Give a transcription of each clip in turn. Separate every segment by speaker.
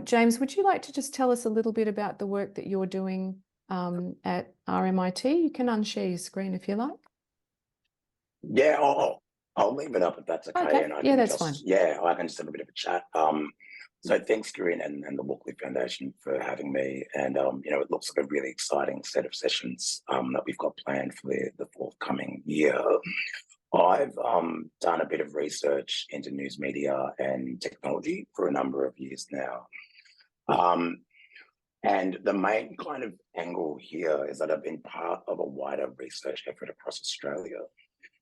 Speaker 1: James, would you like to just tell us a little bit about the work that you're doing at RMIT? You can unshare your screen if you like.
Speaker 2: Yeah, I'll leave it up if that's okay,
Speaker 1: Okay,
Speaker 2: and I
Speaker 1: yeah,
Speaker 2: can
Speaker 1: that's fine.
Speaker 2: I can just have a bit of a chat. So thanks, Corinne, and the Walkley Foundation for having me. And it looks like a really exciting set of sessions that we've got planned for the forthcoming year. I've done a bit of research into news media and technology for a number of years now. And the main kind of angle here is that I've been part of a wider research effort across Australia,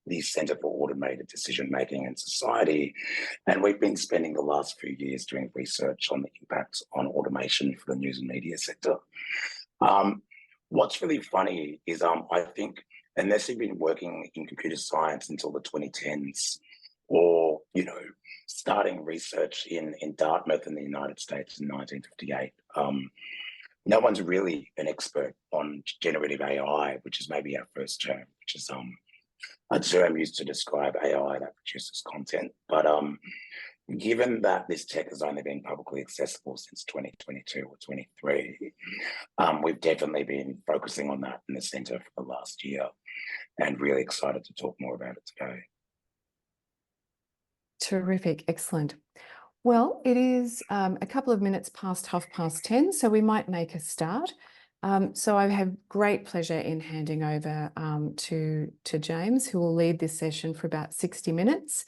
Speaker 2: the Centre for Automated Decision Making in Society. And we've been spending the last few years doing research on the impacts on automation for the news and media sector. What's really funny is I think unless you've been working in computer science until the 2010s, or, starting research in Dartmouth in the United States in 1958, no one's really an expert on generative AI, which is maybe our first term, which is a term used to describe AI that produces content. But given that this tech has only been publicly accessible since 2022 or 23, we've definitely been focusing on that in the centre for the last year, and really excited to talk more about it today.
Speaker 1: Terrific, excellent. Well, it is a couple of minutes past 10:30, so we might make a start. So I have great pleasure in handing over to James, who will lead this session for about 60 minutes.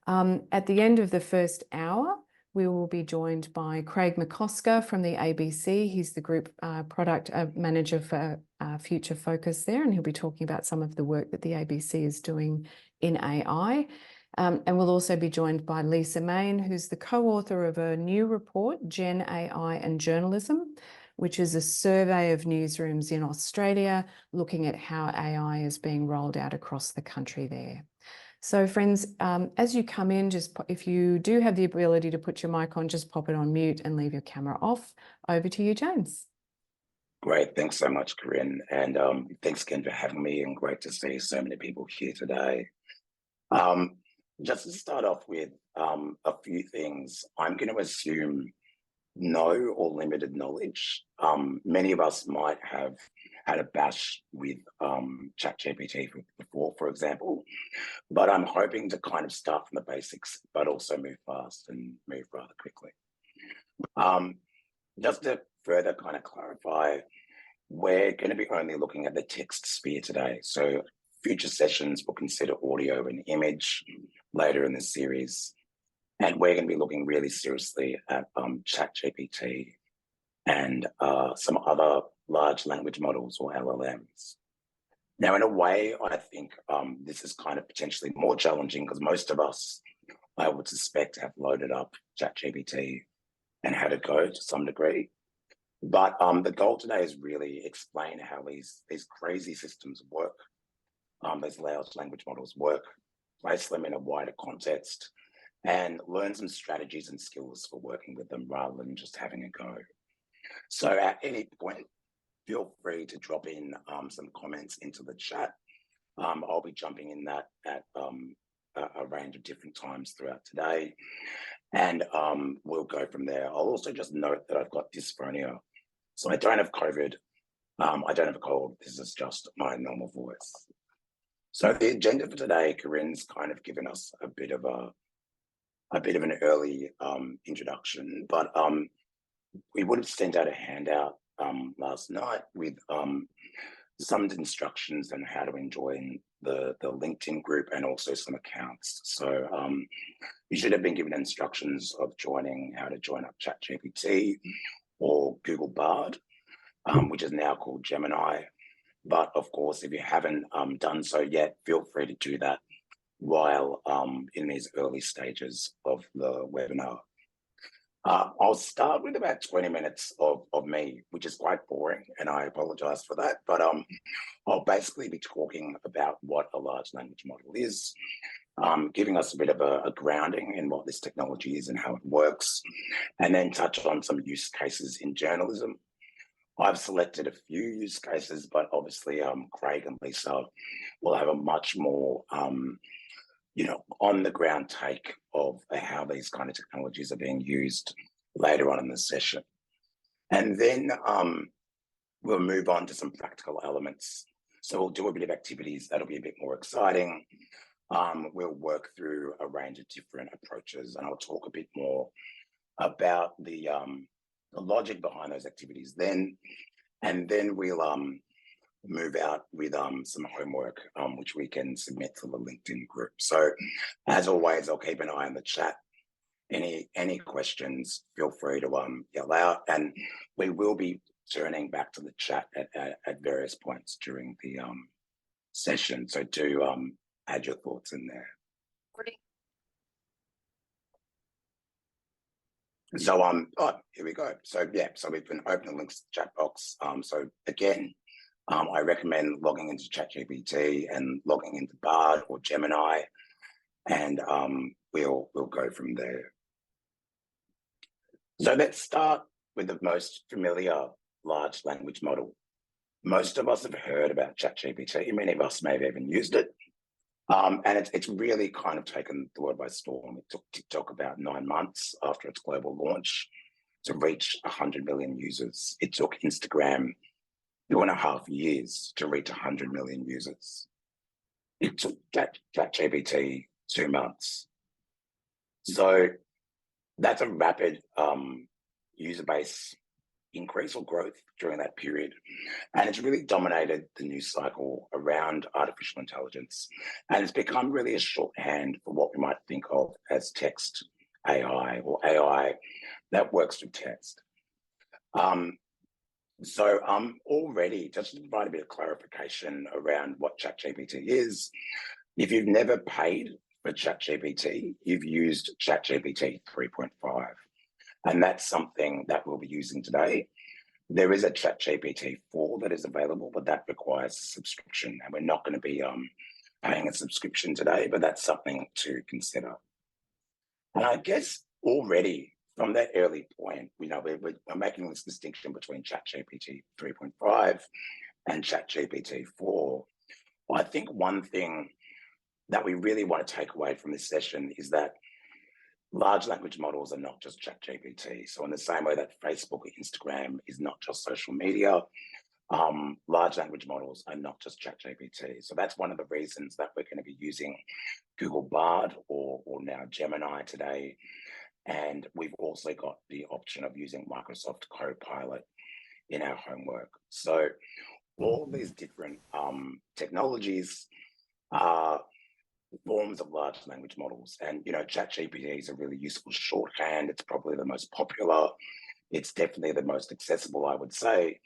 Speaker 1: At the end of the first hour, we will be joined by Craig McCosker from the ABC. He's the Group Product Manager for Future Focus there, and he'll be talking about some of the work that the ABC is doing in AI. And we'll also be joined by Lisa Main, who's the co-author of a new report, Gen AI and Journalism, which is a survey of newsrooms in Australia, looking at how AI is being rolled out across the country there. So friends, as you come in, if you do have the ability to put your mic on, just pop it on mute and leave your camera off. Over to you, James.
Speaker 2: Great, thanks so much, Corinne. And thanks again for having me, and great to see so many people here today. Just to start off with a few things, I'm going to assume no or limited knowledge. Many of us might have had a bash with ChatGPT before, for example, but I'm hoping to kind of start from the basics, but also move fast and move rather quickly. Just to further kind of clarify, we're going to be only looking at the text sphere today. So future sessions will consider audio and image later in the series. And we're going to be looking really seriously at ChatGPT and some other large language models, or LLMs. Now, in a way, I think this is kind of potentially more challenging because most of us, I would suspect, have loaded up ChatGPT and had a go to some degree. But the goal today is really explain how these crazy systems work, these large language models work, place them in a wider context, and learn some strategies and skills for working with them rather than just having a go. So at any point, feel free to drop in some comments into the chat. I'll be jumping in that at a range of different times throughout today, and we'll go from there. I'll also just note that I've got dysphonia, so I don't have COVID, I don't have a cold, this is just my normal voice. So the agenda for today, Corinne's kind of given us a bit of an early introduction, but we would have sent out a handout last night with some instructions on how to join the LinkedIn group and also some accounts. So you should have been given instructions of how to join up ChatGPT or Google Bard, which is now called Gemini. But of course, if you haven't done so yet, feel free to do that while in these early stages of the webinar. I'll start with about 20 minutes of me, which is quite boring, and I apologize for that. But I'll basically be talking about what a large language model is, giving us a bit of a grounding in what this technology is and how it works, and then touch on some use cases in journalism. I've selected a few use cases, but obviously Craig and Lisa will have a much more on the ground take of how these kind of technologies are being used later on in the session. And then we'll move on to some practical elements. So we'll do a bit of activities that'll be a bit more exciting. We'll work through a range of different approaches, and I'll talk a bit more about the logic behind those activities then. And then we'll move out with some homework, which we can submit to the LinkedIn group. So as always, I'll keep an eye on the chat. Any questions, feel free to yell out, and we will be turning back to the chat at various points during the session. So do add your thoughts in there.
Speaker 1: Great.
Speaker 2: So here we go. So yeah, so we've been opening links to the chat box. So again, I recommend logging into ChatGPT and logging into Bard or Gemini, and we'll go from there. So let's start with the most familiar large language model. Most of us have heard about ChatGPT. Many of us may have even used it. And it's really kind of taken the world by storm. It took TikTok about 9 months after its global launch to reach 100 million users. It took Instagram 2.5 years to reach 100 million users. It took ChatGPT 2 months. So that's a rapid user base increase or growth during that period. And it's really dominated the news cycle around artificial intelligence. And it's become really a shorthand for what we might think of as text AI or AI that works through text. So already, just to provide a bit of clarification around what ChatGPT is, if you've never paid for ChatGPT, you've used ChatGPT 3.5. And that's something that we'll be using today. There is a ChatGPT 4 that is available, but that requires a subscription. And we're not going to be paying a subscription today, but that's something to consider. And I guess already from that early point, we're making this distinction between ChatGPT 3.5 and ChatGPT 4. Well, I think one thing that we really want to take away from this session is that large language models are not just ChatGPT. So in the same way that Facebook or Instagram is not just social media, large language models are not just ChatGPT. So that's one of the reasons that we're going to be using Google Bard or now Gemini today. And we've also got the option of using Microsoft Copilot in our homework. So all these different technologies are forms of large language models. And, ChatGPT is a really useful shorthand. It's probably the most popular. It's definitely the most accessible, I would say.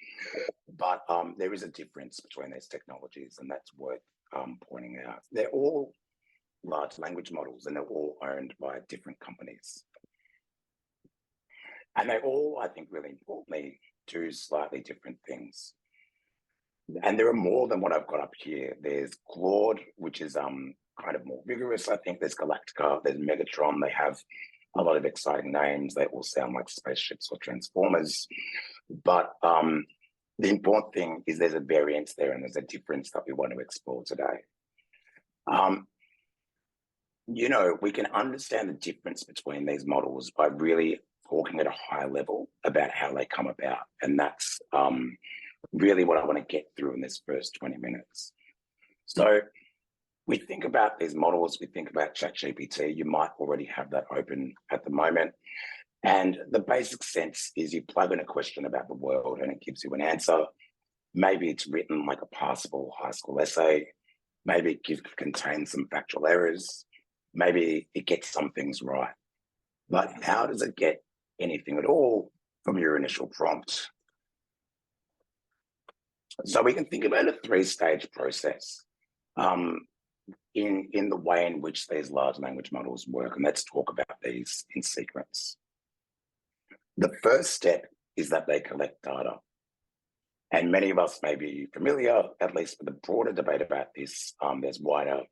Speaker 2: But there is a difference between these technologies, and that's worth pointing out. They're all large language models, and they're all owned by different companies. And they all, I think, really importantly, do slightly different things. And there are more than what I've got up here. There's Claude, which is kind of more rigorous. I think there's Galactica, there's Megatron. They have a lot of exciting names. They all sound like spaceships or transformers. But the important thing is there's a variance there, and there's a difference that we want to explore today. We can understand the difference between these models by really talking at a high level about how they come about. And that's really what I want to get through in this first 20 minutes. So we think about these models, we think about ChatGPT. You might already have that open at the moment. And the basic sense is you plug in a question about the world and it gives you an answer. Maybe it's written like a passable high school essay. Maybe it contains some factual errors. Maybe it gets some things right. But how does it get anything at all from your initial prompt? So we can think about a 3-stage process in the way in which these large language models work. And let's talk about these in sequence. The first step is that they collect data. And many of us may be familiar, at least with the broader debate about this. There's wider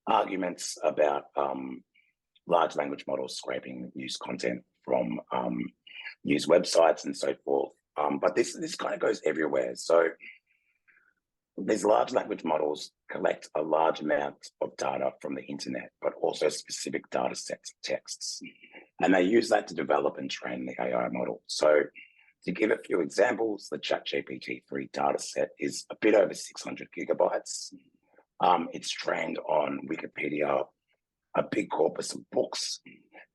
Speaker 2: arguments about large language models scraping news content from news websites and so forth. But this kind of goes everywhere. So these large language models collect a large amount of data from the internet, but also specific data sets of texts. And they use that to develop and train the AI model. So to give a few examples, the ChatGPT-3 dataset is a bit over 600 gigabytes. It's trained on Wikipedia, a big corpus of books,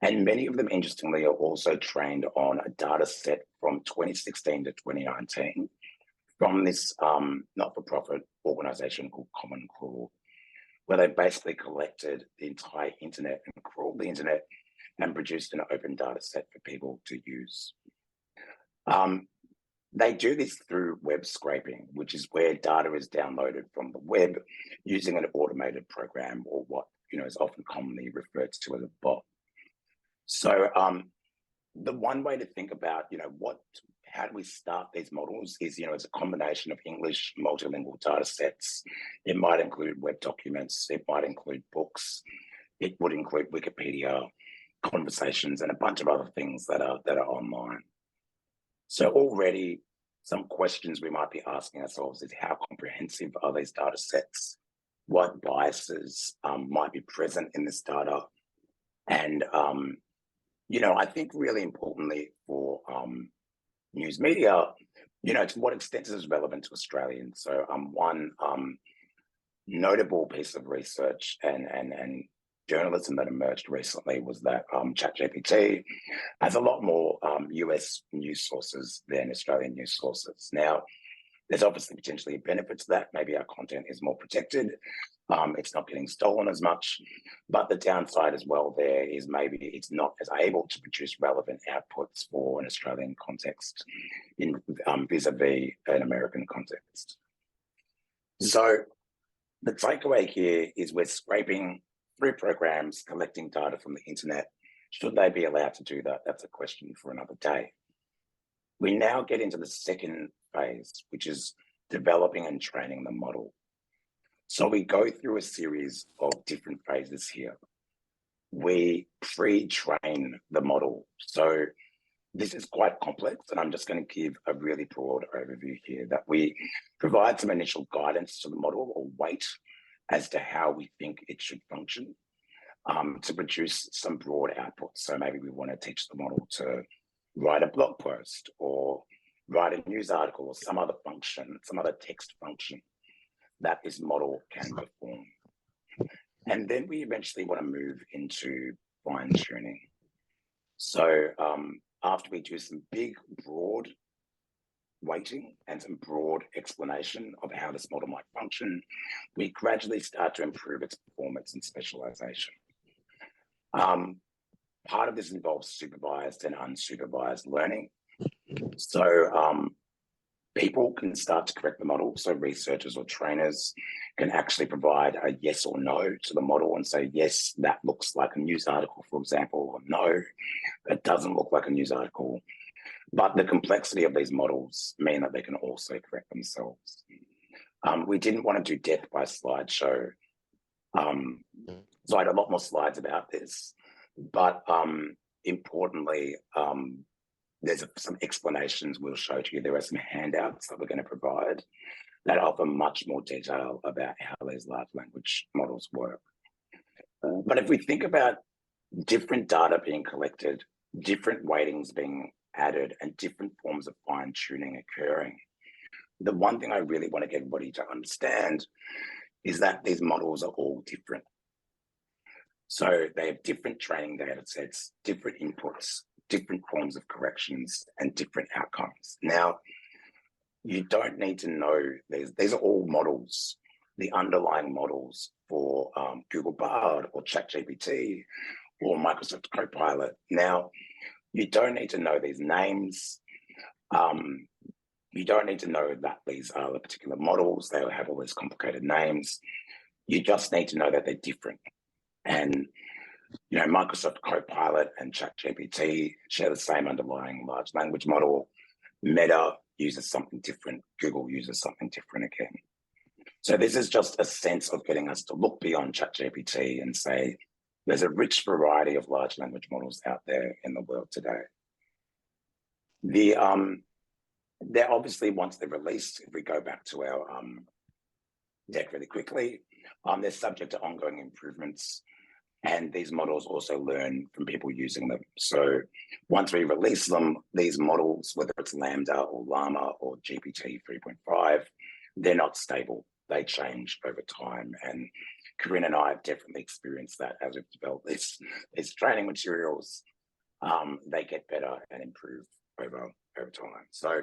Speaker 2: and many of them, interestingly, are also trained on a data set from 2016 to 2019 from this not-for-profit organization called Common Crawl, where they basically collected the entire internet and crawled the internet and produced an open data set for people to use. They do this through web scraping, which is where data is downloaded from the web using an automated program, or what is often commonly referred to as a bot. So the one way to think about how do we start these models is it's a combination of English multilingual data sets. It might include web documents, it might include books, it would include Wikipedia, conversations, and a bunch of other things that are online. So already some questions we might be asking ourselves is, how comprehensive are these data sets? What biases might be present in this data? And, I think really importantly for news media, to what extent is this relevant to Australians? So one notable piece of research and journalism that emerged recently was that ChatGPT has a lot more US news sources than Australian news sources. Now, there's obviously potentially a benefit to that. Maybe our content is more protected. It's not getting stolen as much. But the downside as well there is maybe it's not as able to produce relevant outputs for an Australian context in vis-a-vis an American context. So the takeaway here is we're scraping through programs, collecting data from the internet. Should they be allowed to do that? That's a question for another day. We now get into the second phase, which is developing and training the model. So we go through a series of different phases here. We pre-train the model. So this is quite complex, and I'm just going to give a really broad overview here, that we provide some initial guidance to the model, or weight, as to how we think it should function, to produce some broad outputs. So maybe we want to teach the model to write a blog post, or write a news article, or some other function, some other text function that this model can perform. And then we eventually want to move into fine tuning. So after we do some big, broad weighting and some broad explanation of how this model might function, we gradually start to improve its performance and specialization. Part of this involves supervised and unsupervised learning. So people can start to correct the model. So researchers or trainers can actually provide a yes or no to the model and say, yes, that looks like a news article, for example, or no, it doesn't look like a news article. But the complexity of these models mean that they can also correct themselves. We didn't want to do death by slideshow. So I had a lot more slides about this, but importantly, there's some explanations we'll show to you. There are some handouts that we're going to provide that offer much more detail about how these large language models work. But if we think about different data being collected, different weightings being added, and different forms of fine tuning occurring, the one thing I really want to get everybody to understand is that these models are all different. So they have different training data sets, different inputs, different forms of corrections, and different outcomes. Now, you don't need to know these are all models, the underlying models for Google Bard or ChatGPT or Microsoft Copilot. Now, you don't need to know these names. You don't need to know that these are the particular models. They'll have all these complicated names. You just need to know that they're different. And Microsoft Copilot and ChatGPT share the same underlying large language model. Meta uses something different. Google uses something different again. So this is just a sense of getting us to look beyond ChatGPT and say, there's a rich variety of large language models out there in the world today. They're obviously, once they're released, if we go back to our deck really quickly, they're subject to ongoing improvements And these models also learn from people using them. So once we release them, these models, whether it's Lambda or Llama or GPT 3.5, they're not stable. They change over time. And Corinne and I have definitely experienced that as we've developed these training materials. They get better and improve over time. So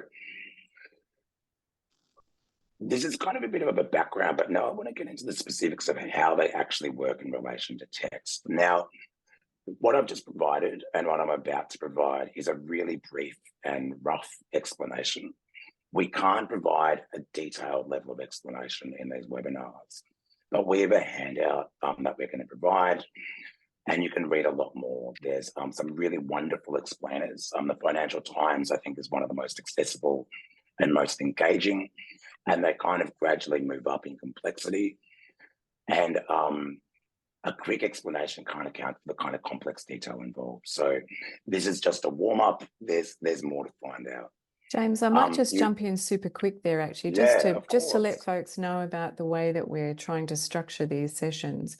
Speaker 2: this is kind of a bit of a background, but now I want to get into the specifics of how they actually work in relation to text. Now, what I've just provided and what I'm about to provide is a really brief and rough explanation. We can't provide a detailed level of explanation in these webinars, but we have a handout that we're going to provide, and you can read a lot more. There's some really wonderful explainers. The Financial Times, I think, is one of the most accessible and most engaging, and they kind of gradually move up in complexity. And a quick explanation can't account for the kind of complex detail involved. So this is just a warm-up. There's more to find out.
Speaker 1: James, I might just jump in super quick there, actually, just to let folks know about the way that we're trying to structure these sessions.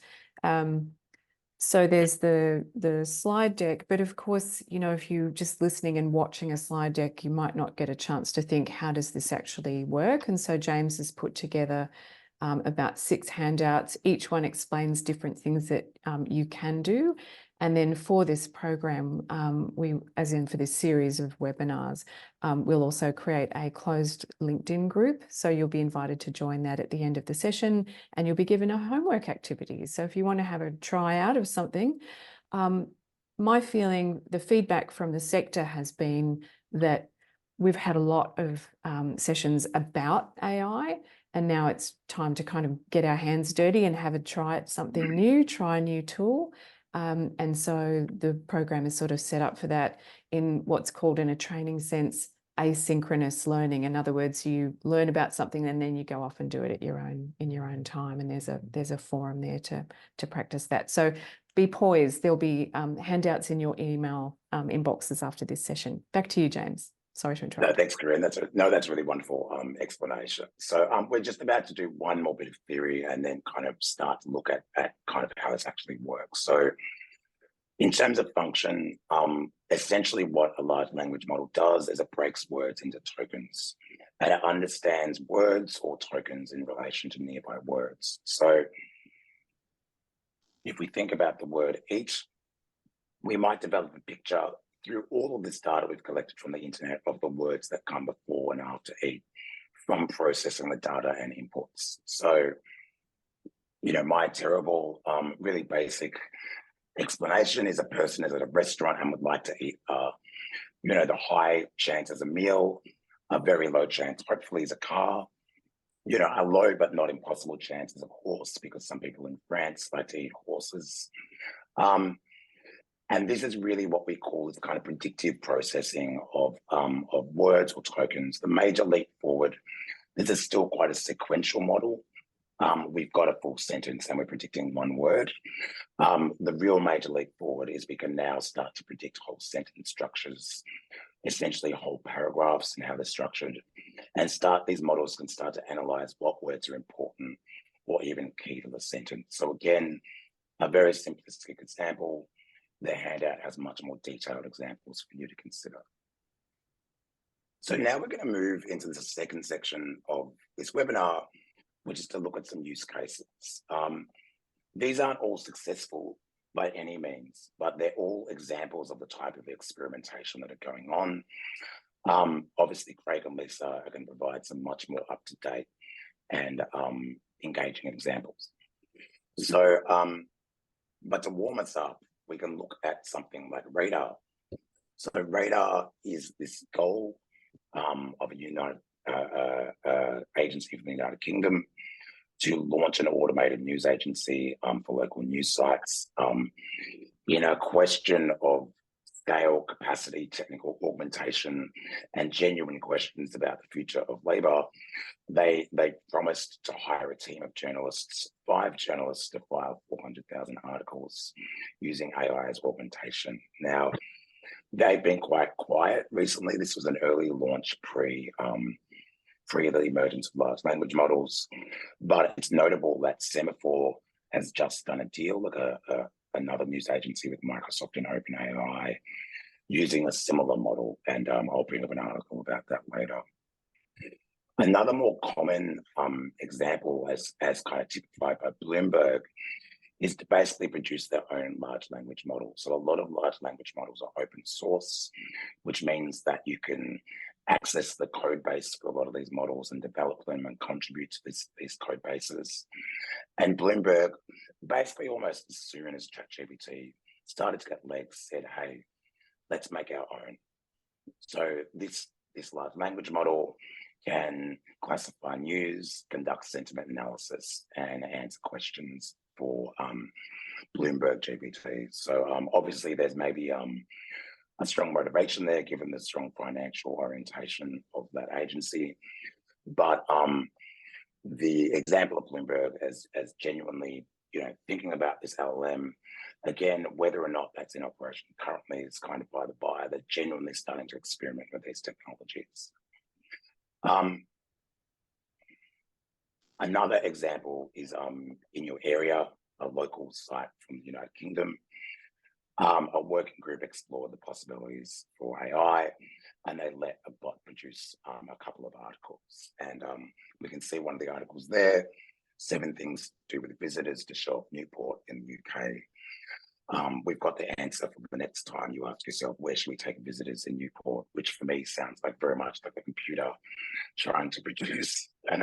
Speaker 1: So there's the slide deck, but of course, you know, if you're just listening and watching a slide deck, you might not get a chance to think, how does this actually work? And so James has put together about 6 handouts. Each one explains different things that you can do. And then for this program, as in for this series of webinars, we'll also create a closed LinkedIn group. So you'll be invited to join that at the end of the session, and you'll be given a homework activity. So if you want to have a try out of something, my feeling, the feedback from the sector has been that we've had a lot of sessions about AI, and now it's time to kind of get our hands dirty and have a try at something new, try a new tool. And so the program is sort of set up for that in what's called, in a training sense, asynchronous learning. In other words, you learn about something and then you go off and do it at in your own time. And there's a forum there to practice that. So be poised. There'll be handouts in your email inboxes after this session. Back to you, James. Sorry to interrupt.
Speaker 2: No, thanks, Corinne. That's a really wonderful explanation. So we're just about to do one more bit of theory and then kind of start to look at kind of how this actually works. So in terms of function, essentially what a large language model does is it breaks words into tokens, and it understands words or tokens in relation to nearby words. So if we think about the word eat, we might develop a picture through all of this data we've collected from the internet of the words that come before and after eat from processing the data and inputs. So, you know, my terrible, really basic explanation is a person is at a restaurant and would like to eat, you know, the high chance as a meal, a very low chance, hopefully, is a car, you know, a low but not impossible chance is a horse, because some people in France like to eat horses. And this is really what we call the kind of predictive processing of words or tokens. The major leap forward, this is still quite a sequential model. We've got a full sentence and we're predicting one word. The real major leap forward is we can now start to predict whole sentence structures, essentially whole paragraphs and how they're structured, and these models can start to analyze what words are important or even key to the sentence. So again, a very simplistic example. The handout has much more detailed examples for you to consider. So now we're going to move into the second section of this webinar, which is to look at some use cases. These aren't all successful by any means, but they're all examples of the type of experimentation that are going on. Obviously, Craig and Lisa are going to provide some much more up-to-date and engaging examples. So, but to warm us up, we can look at something like radar. So radar is this goal of a United agency from the United Kingdom to launch an automated news agency for local news sites. In a question of scale, capacity, technical augmentation, and genuine questions about the future of labour, they promised to hire a team of journalists, 5 journalists, to file 400,000 articles using AI as augmentation. Now, they've been quite quiet recently. This was an early launch pre the emergence of large language models, but it's notable that Semaphore has just done a deal, like a another news agency with Microsoft and OpenAI using a similar model, and I'll bring up an article about that later. Another more common example, as kind of typified by Bloomberg, is to basically produce their own large language model. So a lot of large language models are open source, which means that you can access the code base for a lot of these models and develop them and contribute to these code bases. And Bloomberg, basically almost as soon as ChatGPT started to get legs, said, hey, let's make our own. So this large language model can classify news, conduct sentiment analysis, and answer questions for Bloomberg GPT. So obviously there's maybe a strong motivation there given the strong financial orientation of that agency. But the example of Bloomberg as genuinely, thinking about this LLM, again, whether or not that's in operation currently is kind of by the by. They're genuinely starting to experiment with these technologies. Another example is in your area, a local site from the United Kingdom. A working group explored the possibilities for AI, and they let a bot produce a couple of articles. And we can see one of the articles there, 7 things to do with visitors to show off Newport in the UK. We've got the answer for the next time you ask yourself, where should we take visitors in Newport? Which for me sounds like very much like a computer trying to produce an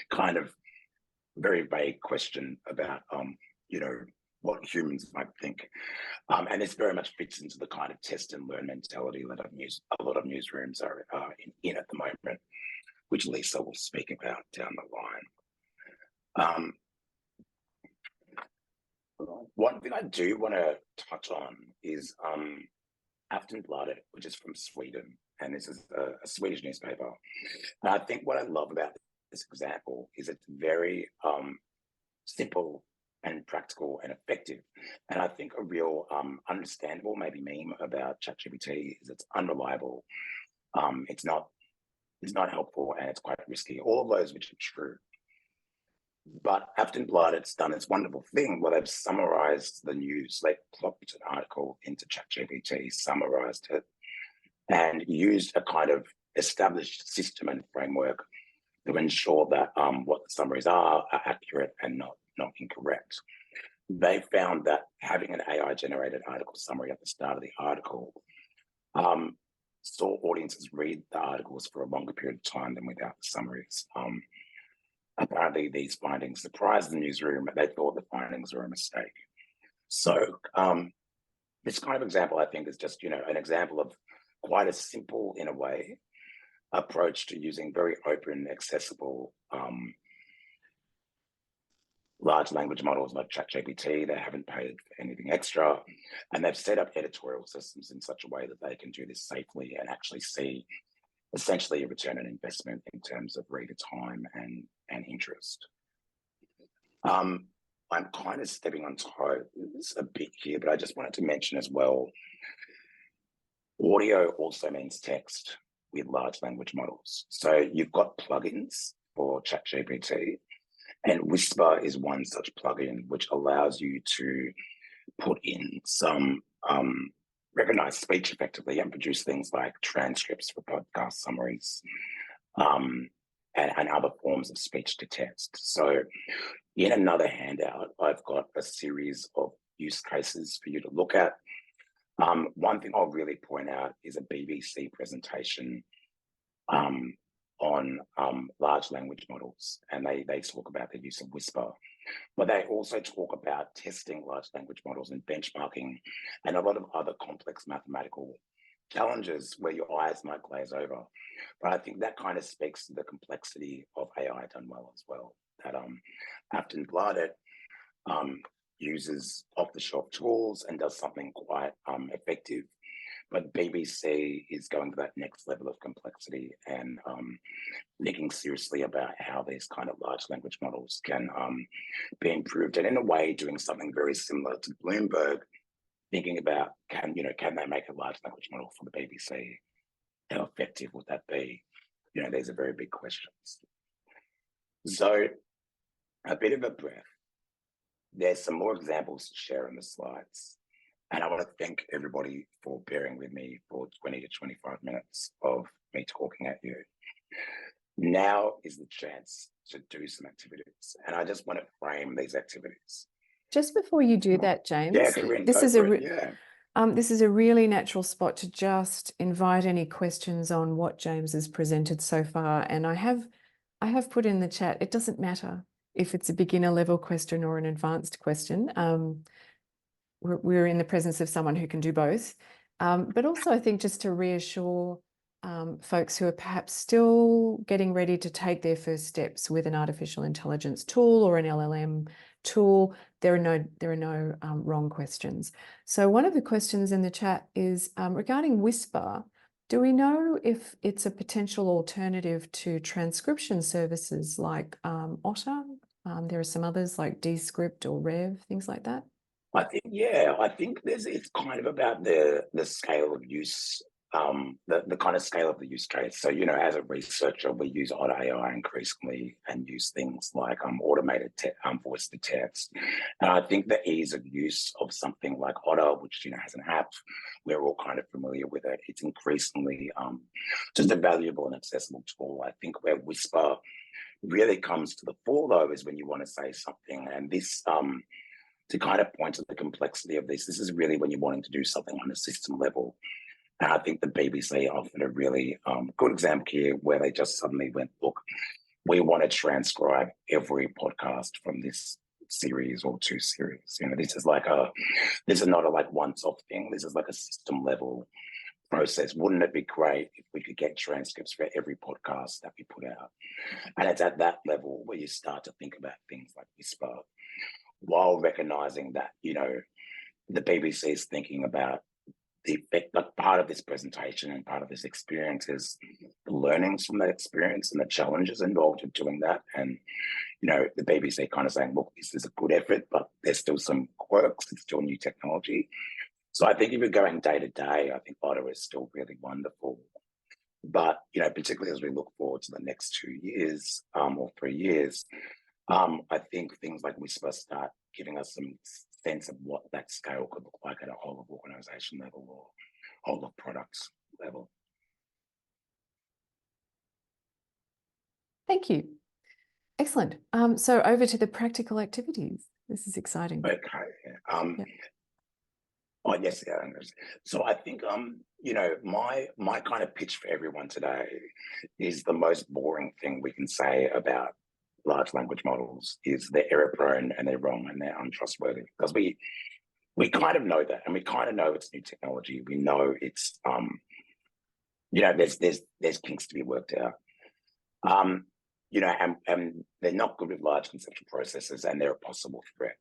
Speaker 2: kind of very vague question about, what humans might think. And this very much fits into the kind of test and learn mentality that a lot of newsrooms are in at the moment, which Lisa will speak about down the line. One thing I do want to touch on is Aftonbladet, which is from Sweden, and this is a Swedish newspaper. And I think what I love about this example is it's very simple and practical and effective. And I think a real understandable, maybe meme about ChatGPT is it's unreliable, it's not helpful, and it's quite risky. All of those which are true. But Aftonbladet's done this wonderful thing where they've summarized the news. They plopped an article into ChatGPT, summarized it, and used a kind of established system and framework to ensure that what the summaries are accurate and not incorrect. They found that having an AI-generated article summary at the start of the article saw audiences read the articles for a longer period of time than without the summaries. Apparently, these findings surprised the newsroom. They thought the findings were a mistake. So this kind of example, I think, is just, an example of quite a simple, in a way, approach to using very open, accessible, large language models like ChatGPT. They haven't paid for anything extra, and they've set up editorial systems in such a way that they can do this safely and actually see essentially a return on investment in terms of reader time and interest. I'm kind of stepping on toes a bit here, but I just wanted to mention as well, audio also means text with large language models. So you've got plugins for ChatGPT, and Whisper is one such plugin which allows you to put in some recognize speech effectively and produce things like transcripts for podcast summaries and other forms of speech to text. So in another handout, I've got a series of use cases for you to look at. One thing I'll really point out is a BBC presentation on large language models, and they talk about the use of Whisper. But they also talk about testing large language models and benchmarking and a lot of other complex mathematical challenges where your eyes might glaze over. But I think that kind of speaks to the complexity of AI done well as well. That Aftonbladet uses off-the-shelf tools and does something quite effective. But BBC is going to that next level of complexity and thinking seriously about how these kind of large language models can be improved, and in a way doing something very similar to Bloomberg, thinking about can they make a large language model for the BBC? How effective would that be? These are very big questions. So a bit of a breath. there's some more examples to share in the slides. And I want to thank everybody for bearing with me for 20 to 25 minutes of me talking at you. Now is the chance to do some activities. And I just want to frame these activities.
Speaker 1: Just before you do that,
Speaker 2: Yeah,
Speaker 1: James,
Speaker 2: Corinne,
Speaker 1: this
Speaker 2: go
Speaker 1: is
Speaker 2: for it. Yeah.
Speaker 1: this is a really natural spot to just invite any questions on what James has presented so far. And I have put in the chat, it doesn't matter if it's a beginner level question or an advanced question. We're in the presence of someone who can do both. But also I think just to reassure folks who are perhaps still getting ready to take their first steps with an artificial intelligence tool or an LLM tool, there are no wrong questions. So one of the questions in the chat is regarding Whisper. Do we know if it's a potential alternative to transcription services like Otter? There are some others like Descript or Rev, things like that.
Speaker 2: I think it's kind of about the scale of use, the kind of scale of the use case. So, as a researcher, we use Otter AI increasingly and use things like automated voice to text. And I think the ease of use of something like Otter, which has an app, we're all kind of familiar with it. It's increasingly just a valuable and accessible tool. I think where Whisper really comes to the fore, though, is when you want to say something, and this. To kind of point to the complexity of this is really when you're wanting to do something on a system level. And I think the BBC offered a really good example here where they just suddenly went, look, we want to transcribe every podcast from this series or two series. This is not a like once-off thing. This is like a system level process. Wouldn't it be great if we could get transcripts for every podcast that we put out? And it's at that level where you start to think about things like Whisper, while recognizing that, the BBC is thinking about the effect, like part of this presentation and part of this experience is the learnings from that experience and the challenges involved in doing that. And, the BBC kind of saying, look, this is a good effort, but there's still some quirks, it's still new technology. So I think if you're going day to day, I think Otter is still really wonderful. But, particularly as we look forward to the next 2 years or 3 years, I think things like Whisper start giving us some sense of what that scale could look like at a whole of organization level or whole of products level.
Speaker 1: Thank you. Excellent. So over to the practical activities. This is exciting.
Speaker 2: Okay.
Speaker 1: Yeah.
Speaker 2: Oh, yes. Yeah. So I think, my kind of pitch for everyone today is the most boring thing we can say about large language models is they're error prone and they're wrong and they're untrustworthy, because we kind of know that, and we kind of know it's new technology. We know it's there's kinks to be worked out. And they're not good with large conceptual processes and they're a possible threat.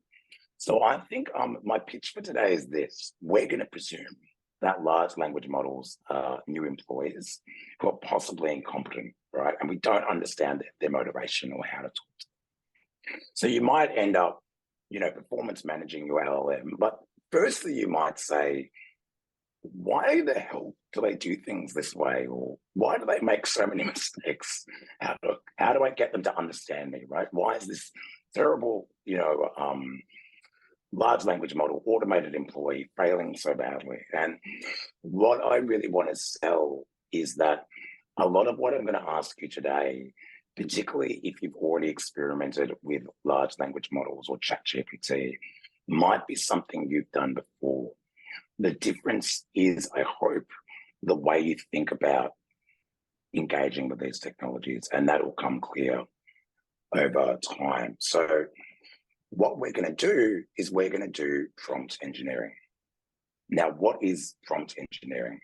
Speaker 2: So I think my pitch for today is this: we're going to presume that large language models are new employees who are possibly incompetent, right? And we don't understand their motivation or how to talk to them. So you might end up, performance managing your LLM, but firstly, you might say, why the hell do they do things this way? Or why do they make so many mistakes? How do I get them to understand me, right? Why is this terrible, large language model, automated employee failing so badly? And what I really want to sell is that a lot of what I'm going to ask you today, particularly if you've already experimented with large language models or ChatGPT, might be something you've done before. The difference is, I hope, the way you think about engaging with these technologies, and that will come clear over time. So what we're going to do is we're going to do prompt engineering. Now, what is prompt engineering?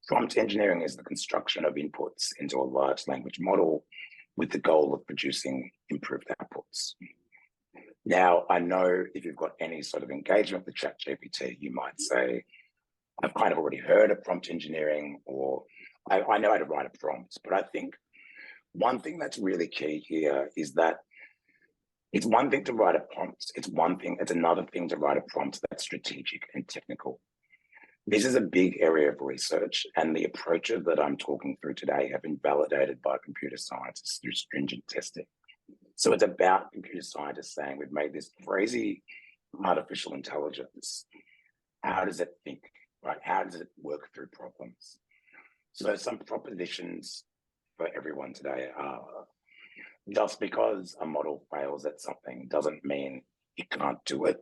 Speaker 2: Prompt engineering is the construction of inputs into a large language model with the goal of producing improved outputs. Now, I know if you've got any sort of engagement with ChatGPT, you might say, I've kind of already heard of prompt engineering, or I know how to write a prompt. But I think one thing that's really key here is that it's one thing to write a prompt. It's another thing to write a prompt that's strategic and technical. This is a big area of research, and the approaches that I'm talking through today have been validated by computer scientists through stringent testing. So it's about computer scientists saying we've made this crazy artificial intelligence. How does it think, right? How does it work through problems? So some propositions for everyone today are just because a model fails at something doesn't mean it can't do it.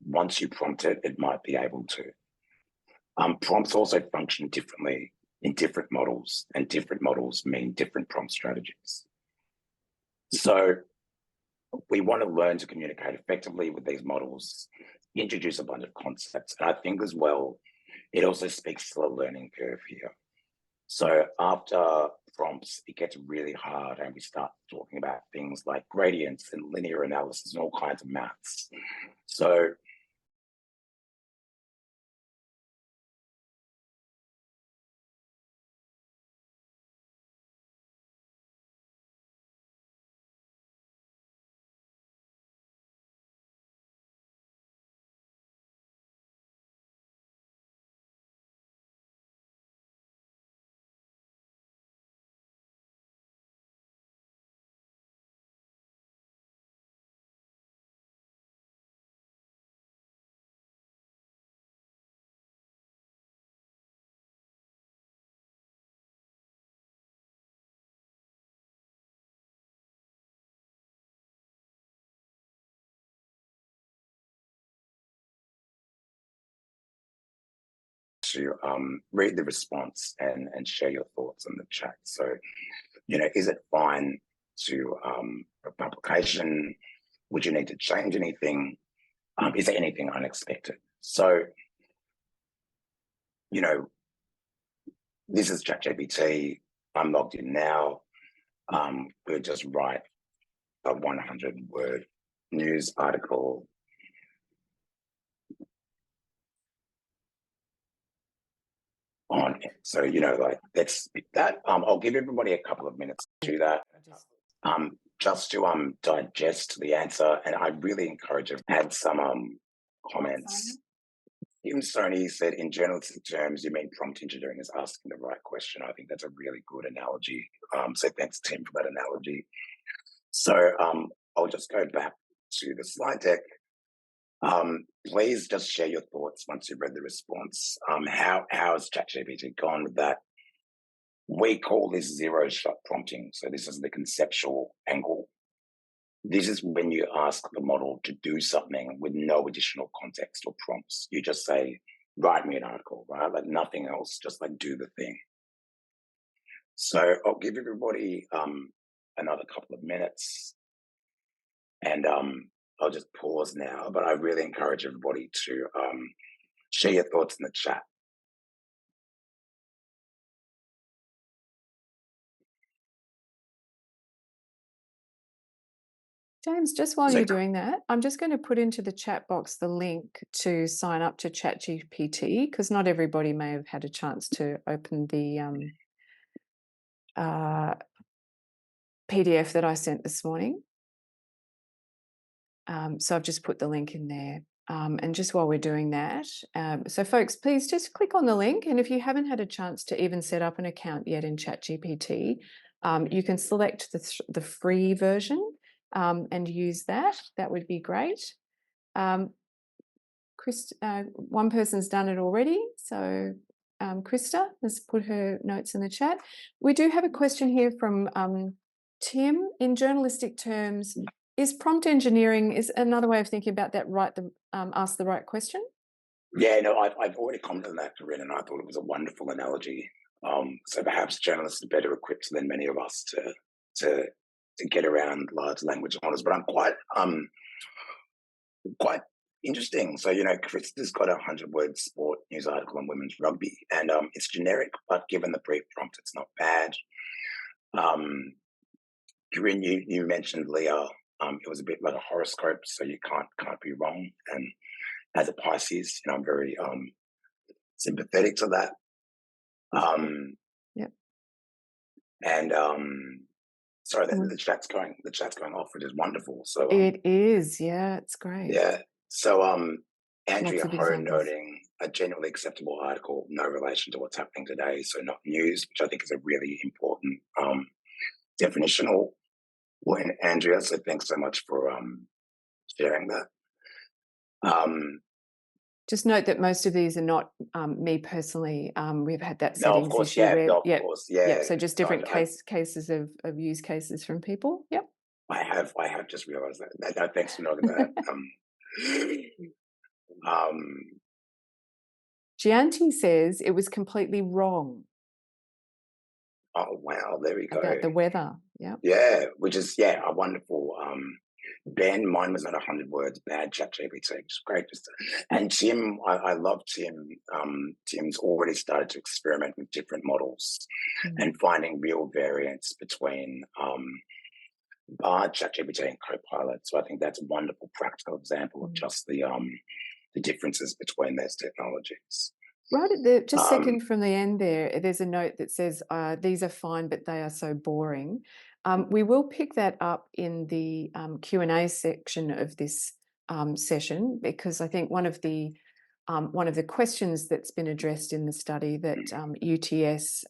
Speaker 2: Once you prompt it, it might be able to. Prompts also function differently in different models, and different models mean different prompt strategies. So we want to learn to communicate effectively with these models, introduce a bunch of concepts. And I think as well, it also speaks to the learning curve here. So after prompts, it gets really hard and we start talking about things like gradients and linear analysis and all kinds of maths. So to read the response and share your thoughts in the chat. So, is it fine to a publication? Would you need to change anything? Is there anything unexpected? So, this is ChatGPT. I'm logged in now. We'll just write a 100-word news article on it. So, let's pick that. I'll give everybody a couple of minutes to do that. Just to digest the answer, and I really encourage you to add some comments. Tim Stoney said, in journalistic terms, you mean prompt engineering is asking the right question. I think that's a really good analogy. So thanks, Tim, for that analogy. So I'll just go back to the slide deck. Please just share your thoughts once you've read the response. How has ChatGPT gone with that? We call this zero-shot prompting. So this is the conceptual angle. This is when you ask the model to do something with no additional context or prompts. You just say, write me an article, right? Like nothing else, just like do the thing. So I'll give everybody another couple of minutes and I'll just pause now, but I really encourage everybody to share your thoughts in the chat.
Speaker 1: James, just while you're doing that, I'm just going to put into the chat box the link to sign up to ChatGPT, because not everybody may have had a chance to open the PDF that I sent this morning. So I've just put the link in there. And just while we're doing that, so folks, please just click on the link. And if you haven't had a chance to even set up an account yet in ChatGPT, you can select the free version and use that. That would be great. One person's done it already. So Krista has put her notes in the chat. We do have a question here from Tim. In journalistic terms, is prompt engineering is another way of thinking about that, ask the right question?
Speaker 2: Yeah, no, I've already commented on that, Corinne, and I thought it was a wonderful analogy. So perhaps journalists are better equipped than many of us to get around large language models, but I'm quite interesting. So, Krista's got a 100-word sport news article on women's rugby, and it's generic, but given the brief prompt, it's not bad. Corinne, you mentioned Leah. It was a bit like a horoscope, so you can't be wrong. And as a Pisces, I'm very sympathetic to that.
Speaker 1: Yep.
Speaker 2: And sorry, the chat's going off, which is wonderful. So
Speaker 1: it is, yeah, it's great.
Speaker 2: Yeah. So Andrea Ho noting a genuinely acceptable article, no relation to what's happening today, so not news, which I think is a really important definitional Well, and Andrea, so thanks so much for sharing that. Um,
Speaker 1: Just note that most of these are not me personally. We've had that
Speaker 2: no, of
Speaker 1: settings
Speaker 2: course,
Speaker 1: issue
Speaker 2: yeah,
Speaker 1: where,
Speaker 2: no, of
Speaker 1: yep,
Speaker 2: course,
Speaker 1: yep.
Speaker 2: yeah.
Speaker 1: So just
Speaker 2: No,
Speaker 1: different cases of use cases from people. Yep.
Speaker 2: I have just realised that. No, thanks for noting that. Um,
Speaker 1: Gianti says it was completely wrong
Speaker 2: oh wow, there we go.
Speaker 1: about the weather. Yep.
Speaker 2: Yeah, which is a wonderful. Ben, mine was at 100 words. Bad ChatGPT, it's great. And Tim, I love Tim. Tim's already started to experiment with different models
Speaker 1: Mm.
Speaker 2: and finding real variance between Bard, ChatGPT, and Copilot. So I think that's a wonderful practical example of
Speaker 1: Mm.
Speaker 2: just the differences between those technologies.
Speaker 1: Right at the just
Speaker 2: Um,
Speaker 1: second from the end there, there's a note that says, these are fine, but they are so boring. We will pick that up in the Q&A section of this session, because I think one of the questions that's been addressed in the study that UTS,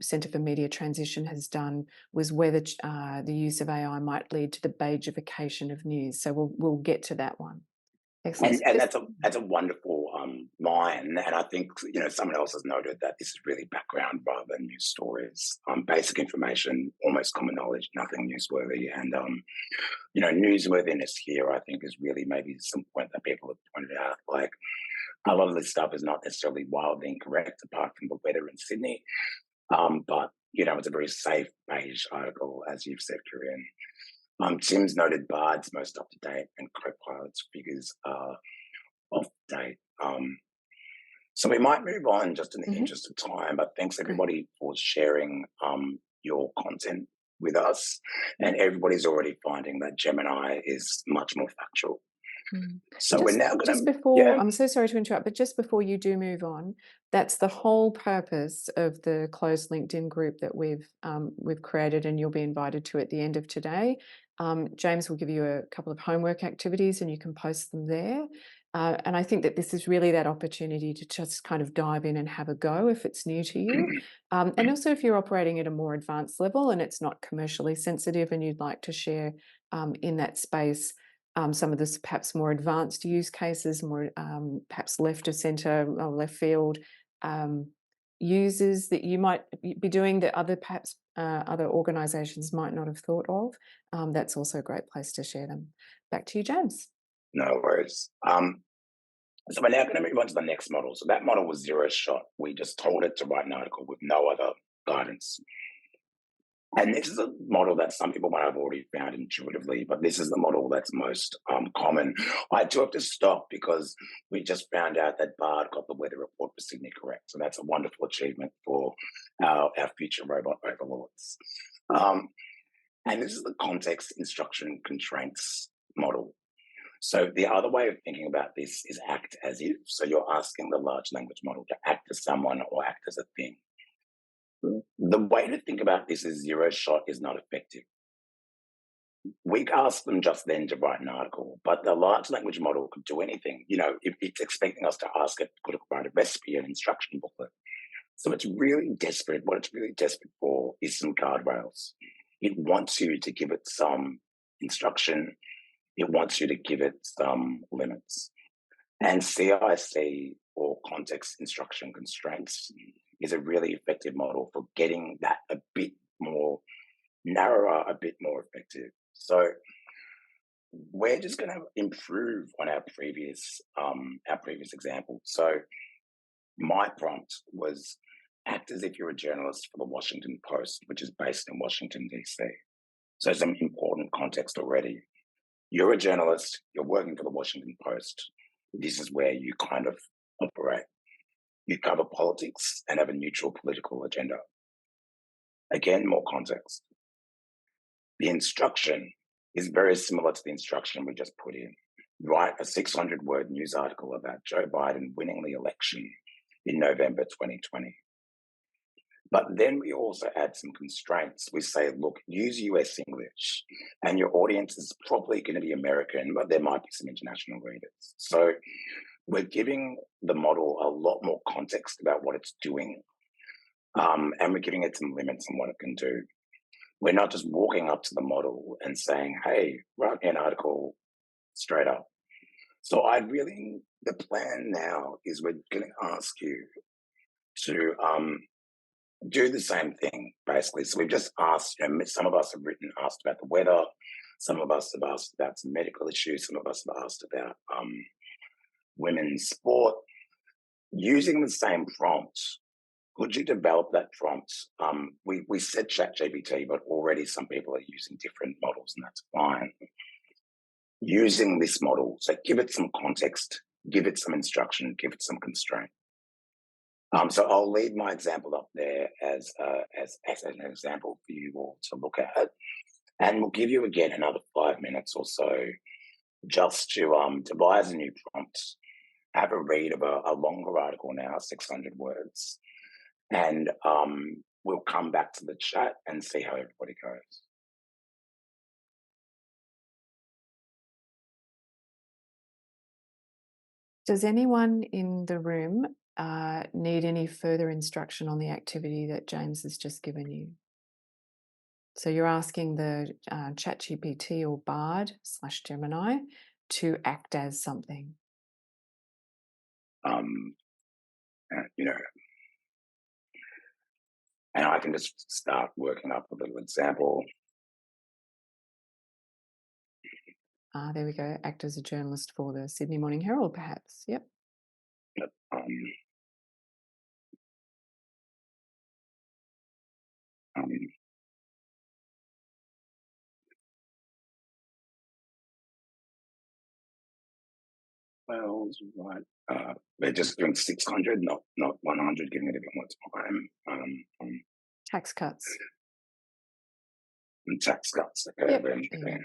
Speaker 1: Centre for Media Transition, has done was whether the use of AI might lead to the beigification of news. So we'll get to that one. Excellent.
Speaker 2: and that's a wonderful line, and I think someone else has noted that this is really background rather than news stories, basic information, almost common knowledge, nothing newsworthy, and newsworthiness here I think is really maybe some point that people have pointed out, like a lot of this stuff is not necessarily wildly incorrect apart from the weather in Sydney, but it's a very safe beige article, as you've said, Corinne. Tim's noted Bard's most up to date and Copilot's figures are off date. So we might move on just in the interest of time, but thanks
Speaker 1: Great.
Speaker 2: everybody for sharing your content with us. And everybody's already finding that Gemini is much more factual. So we're now going
Speaker 1: Just
Speaker 2: to,
Speaker 1: before, I'm so sorry to interrupt, but just before you do move on, that's the whole purpose of the closed LinkedIn group that we've created, and you'll be invited to at the end of today. James will give you a couple of homework activities, and you can post them there. And I think that this is really that opportunity to just kind of dive in and have a go if it's new to you. And also if you're operating at a more advanced level and it's not commercially sensitive and you'd like to share in that space some of the perhaps more advanced use cases, more perhaps left of centre or left field users that you might be doing that perhaps other organisations might not have thought of. That's also a great place to share them. Back to you, James.
Speaker 2: no worries. So we're now going to move on to the next model. So that model was zero shot. We just told it to write an article with no other guidance. And this is a model that some people might have already found intuitively, but this is the model that's most common. I do have to stop because we just found out that Bard got the weather report for Sydney correct. So that's a wonderful achievement for our future robot overlords. And this is the context, instruction, constraints model. So the other way of thinking about this is act as if. So you're asking the large language model to act as someone or act as a thing. The way to think about this is zero shot is not effective. We asked them just then to write an article, but the large language model could do anything. If it's expecting us to ask it, could write a recipe, an instruction booklet. So it's really desperate. What it's really desperate for is some guardrails. It wants you to give it some instruction. It wants you to give it some limits. And CIC, or context instruction constraints, is a really effective model for getting that a bit more narrower, a bit more effective. So we're just going to improve on our previous example. So my prompt was act as if you're a journalist for the Washington Post, which is based in Washington, DC. So some important context already. You're a journalist, you're working for the Washington Post. This is where you kind of operate. You cover politics and have a neutral political agenda. Again, more context. The instruction is very similar to the instruction we just put in. Write a 600-word news article about Joe Biden winning the election in November 2020. But then we also add some constraints. We say, look, use US English, and your audience is probably going to be American, but there might be some international readers. So we're giving the model a lot more context about what it's doing, and we're giving it some limits on what it can do. we're not just walking up to the model and saying, hey, write me an article straight up. So the plan now is we're going to ask you to do the same thing, basically. So we've just asked, some of us have asked about the weather, some of us have asked about some medical issues, some of us have asked about women's sport. Using the same prompt, could you develop that prompt? We said ChatGPT, but already some people are using different models, and that's fine. Using this model, so give it some context, give it some instruction, give it some constraint. So I'll leave my example up there as an example for you all to look at, and we'll give you again another 5 minutes or so just to devise a new prompt, have a read of a longer article now, 600 words, and we'll come back to the chat and see how everybody goes.
Speaker 1: Does anyone in the room need any further instruction on the activity that James has just given you? So you're asking the ChatGPT or Bard/Gemini to act as something.
Speaker 2: You know, and I can just start working up a little example.
Speaker 1: There we go. Act as a journalist for the Sydney Morning Herald, perhaps. Yep.
Speaker 2: Um, um, well, right. They're just doing 600, not 100, giving it a bit more time.
Speaker 1: Tax cuts.
Speaker 2: And tax cuts. Okay,
Speaker 1: Yep.
Speaker 2: very
Speaker 1: Yeah.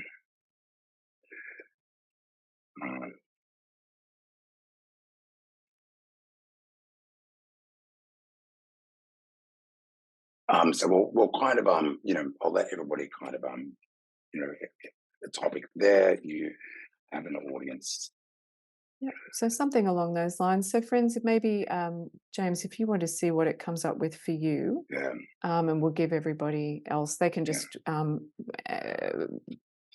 Speaker 2: So we'll kind of I'll let everybody kind of the topic there. You have an audience.
Speaker 1: Yep. So something along those lines. So friends, maybe James, if you want to see what it comes up with for you,
Speaker 2: Yeah.
Speaker 1: and we'll give everybody else, they can just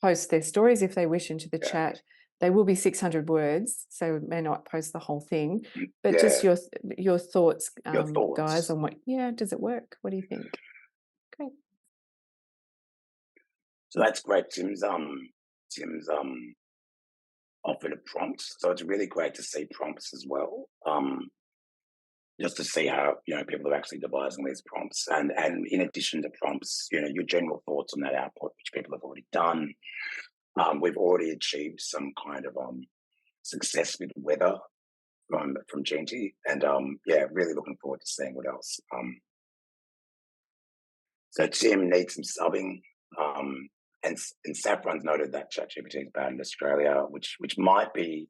Speaker 1: post their stories if they wish into the chat. They will be 600 words, so may not post the whole thing, but just your thoughts,
Speaker 2: Your thoughts,
Speaker 1: guys, on does it work? What do you think? Great.
Speaker 2: So that's great. Tim's offered a prompt, so it's really great to see prompts as well. Just to see how people are actually devising these prompts, and in addition to prompts, your general thoughts on that output, which people have already done. We've already achieved some kind of success with weather from Genty, and really looking forward to seeing what else. So Tim needs some subbing, and Saffron's noted that ChatGPT is banned in Australia, which might be,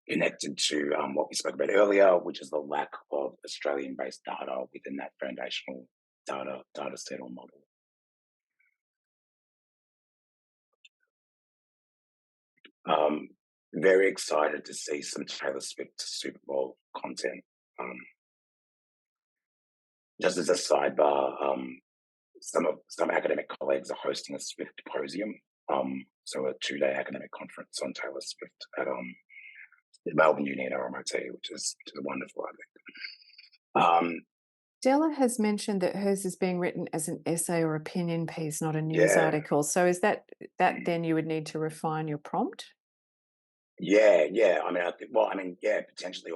Speaker 2: connected to what we spoke about earlier, which is the lack of Australian-based data within that foundational data set or model. Very excited to see some Taylor Swift Super Bowl content. Just as a sidebar, some academic colleagues are hosting a Swift Symposium, so a 2-day academic conference on Taylor Swift at the Melbourne Uni and RMIT, which is wonderful, I think.
Speaker 1: Della has mentioned that hers is being written as an essay or opinion piece, not a news article. So is that then you would need to refine your prompt?
Speaker 2: Yeah. Potentially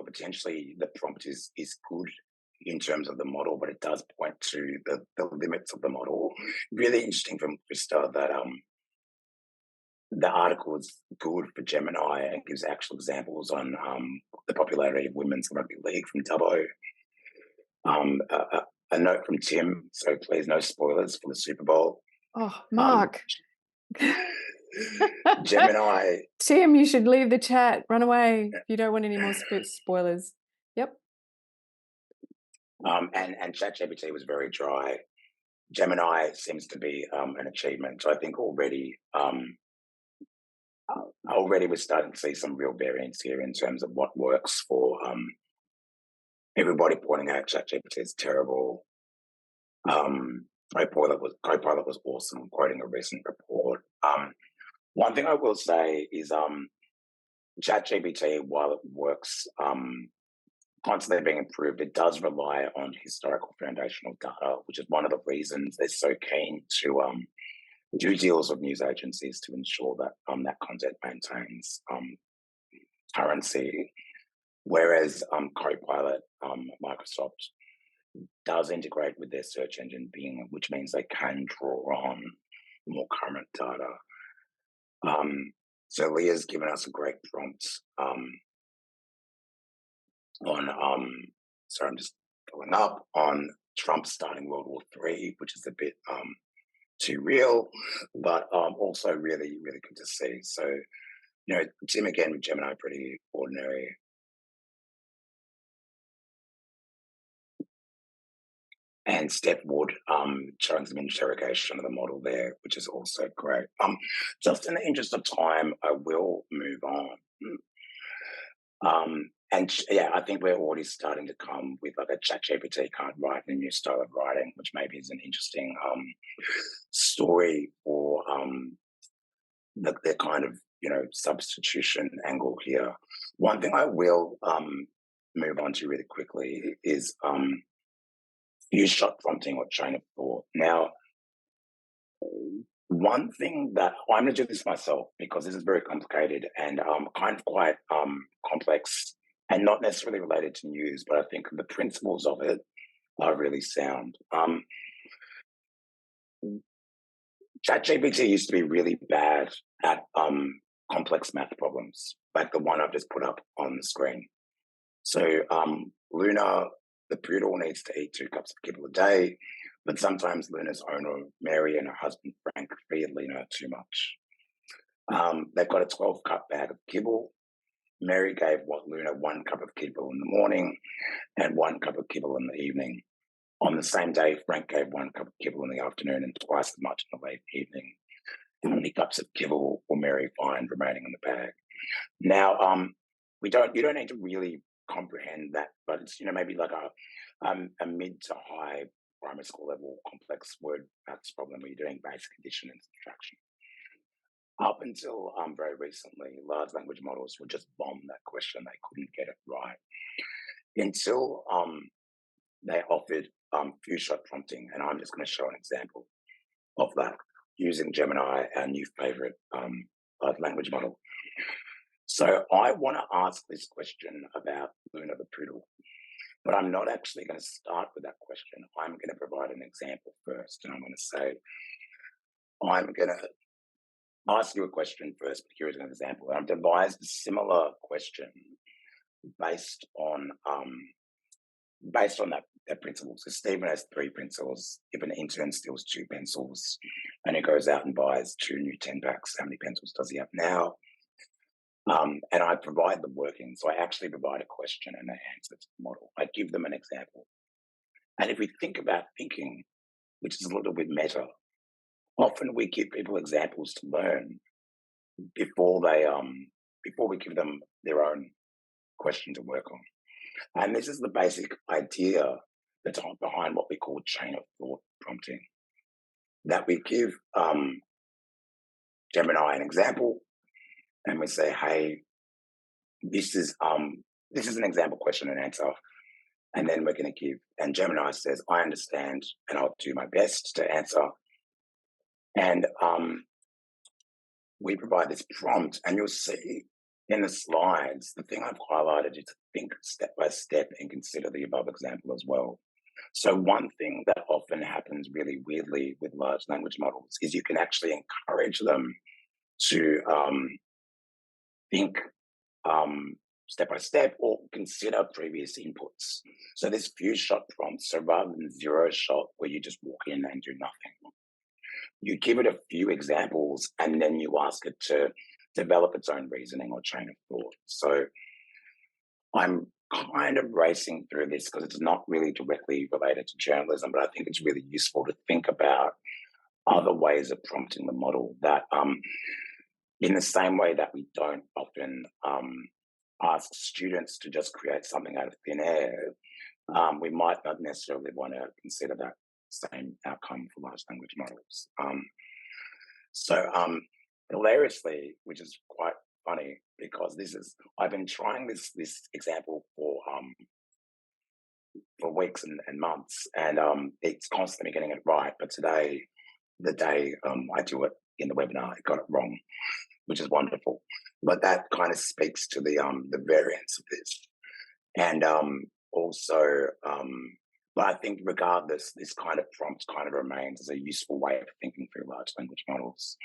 Speaker 2: the prompt is good in terms of the model, but it does point to the limits of the model. Really interesting from Krista that the article is good for Gemini and gives actual examples on the popularity of women's rugby league from Dubbo. A note from Tim, so please no spoilers for the Super Bowl.
Speaker 1: Oh, Mark.
Speaker 2: Gemini.
Speaker 1: Tim, you should leave the chat. Run away. You don't want any more spoilers. Yep.
Speaker 2: And ChatGPT was very dry. Gemini seems to be an achievement. So I think already we're starting to see some real variance here in terms of what works for everybody pointing out ChatGPT is terrible. Copilot was awesome, quoting a recent report. One thing I will say is ChatGPT, while it works constantly being improved, it does rely on historical foundational data, which is one of the reasons they're so keen to do deals with news agencies to ensure that that content maintains currency. Whereas Copilot, Microsoft does integrate with their search engine Bing, which means they can draw on more current data. So Leah's given us a great prompt on sorry, I'm just pulling up on Trump starting World War III, which is a bit too real, but also really, really good to see. So, Tim again with Gemini, pretty ordinary. And Steph Wood showing some interrogation of the model there, which is also great. Just in the interest of time, I will move on. Yeah, I think we're already starting to come with like a ChatGPT can't write a new style of writing, which maybe is an interesting story for the kind of substitution angle here. One thing I will move on to really quickly is use shot prompting or chain of thought. Now, one thing that I'm going to do this myself because this is very complicated and kind of quite complex and not necessarily related to news, but I think the principles of it are really sound. ChatGPT used to be really bad at complex math problems, like the one I've just put up on the screen. So Luna, the poodle, needs to eat 2 cups of kibble a day, but sometimes Luna's owner, Mary, and her husband, Frank, feed Luna too much. They've got a 12-cup bag of kibble. Mary gave Luna 1 cup of kibble in the morning and 1 cup of kibble in the evening. On the same day, Frank gave 1 cup of kibble in the afternoon and twice as much in the late evening. How many cups of kibble will Mary find remaining in the bag? Now, you don't need to really comprehend that, but it's maybe like a mid to high primary school level complex word maths problem where you're doing basic addition and subtraction. Up until very recently, large language models would just bomb that question; they couldn't get it right until they offered few-shot prompting, and I'm just going to show an example of that using Gemini, our new favorite large language model. So I want to ask this question about Luna the poodle, but I'm not actually going to start with that question. I'm going to provide an example first, and I'm going to say, I'm going to ask you a question first, but here's an example. And I've devised a similar question based on that principle. So Stephen has 3 pencils. If an intern steals 2 pencils and he goes out and buys 2 new 10 packs, how many pencils does he have now? And I provide the working. So I actually provide a question and an answer to the model. I give them an example. And if we think about thinking, which is a little bit meta, often we give people examples to learn before we give them their own question to work on. And this is the basic idea that's behind what we call chain of thought prompting. That we give Gemini an example, and we say, "Hey, this is an example question and answer," and then we're going to give. And Gemini says, "I understand, and I'll do my best to answer." And we provide this prompt, and you'll see in the slides, the thing I've highlighted is to think step by step and consider the above example as well. So one thing that often happens really weirdly with large language models is you can actually encourage them to think step by step or consider previous inputs. So this few shot prompt, so rather than 0 shot where you just walk in and do nothing, you give it a few examples and then you ask it to develop its own reasoning or chain of thought. So I'm kind of racing through this because it's not really directly related to journalism, but I think it's really useful to think about other ways of prompting the model that in the same way that we don't often ask students to just create something out of thin air, we might not necessarily want to consider that same outcome for large language models. So hilariously, which is quite funny because I've been trying this example for weeks and months, and it's constantly getting it right. But today, the day I do it in the webinar, it got it wrong, which is wonderful. But that kind of speaks to the variance of this, and also. But I think regardless, this kind of prompt kind of remains as a useful way of thinking through large language models,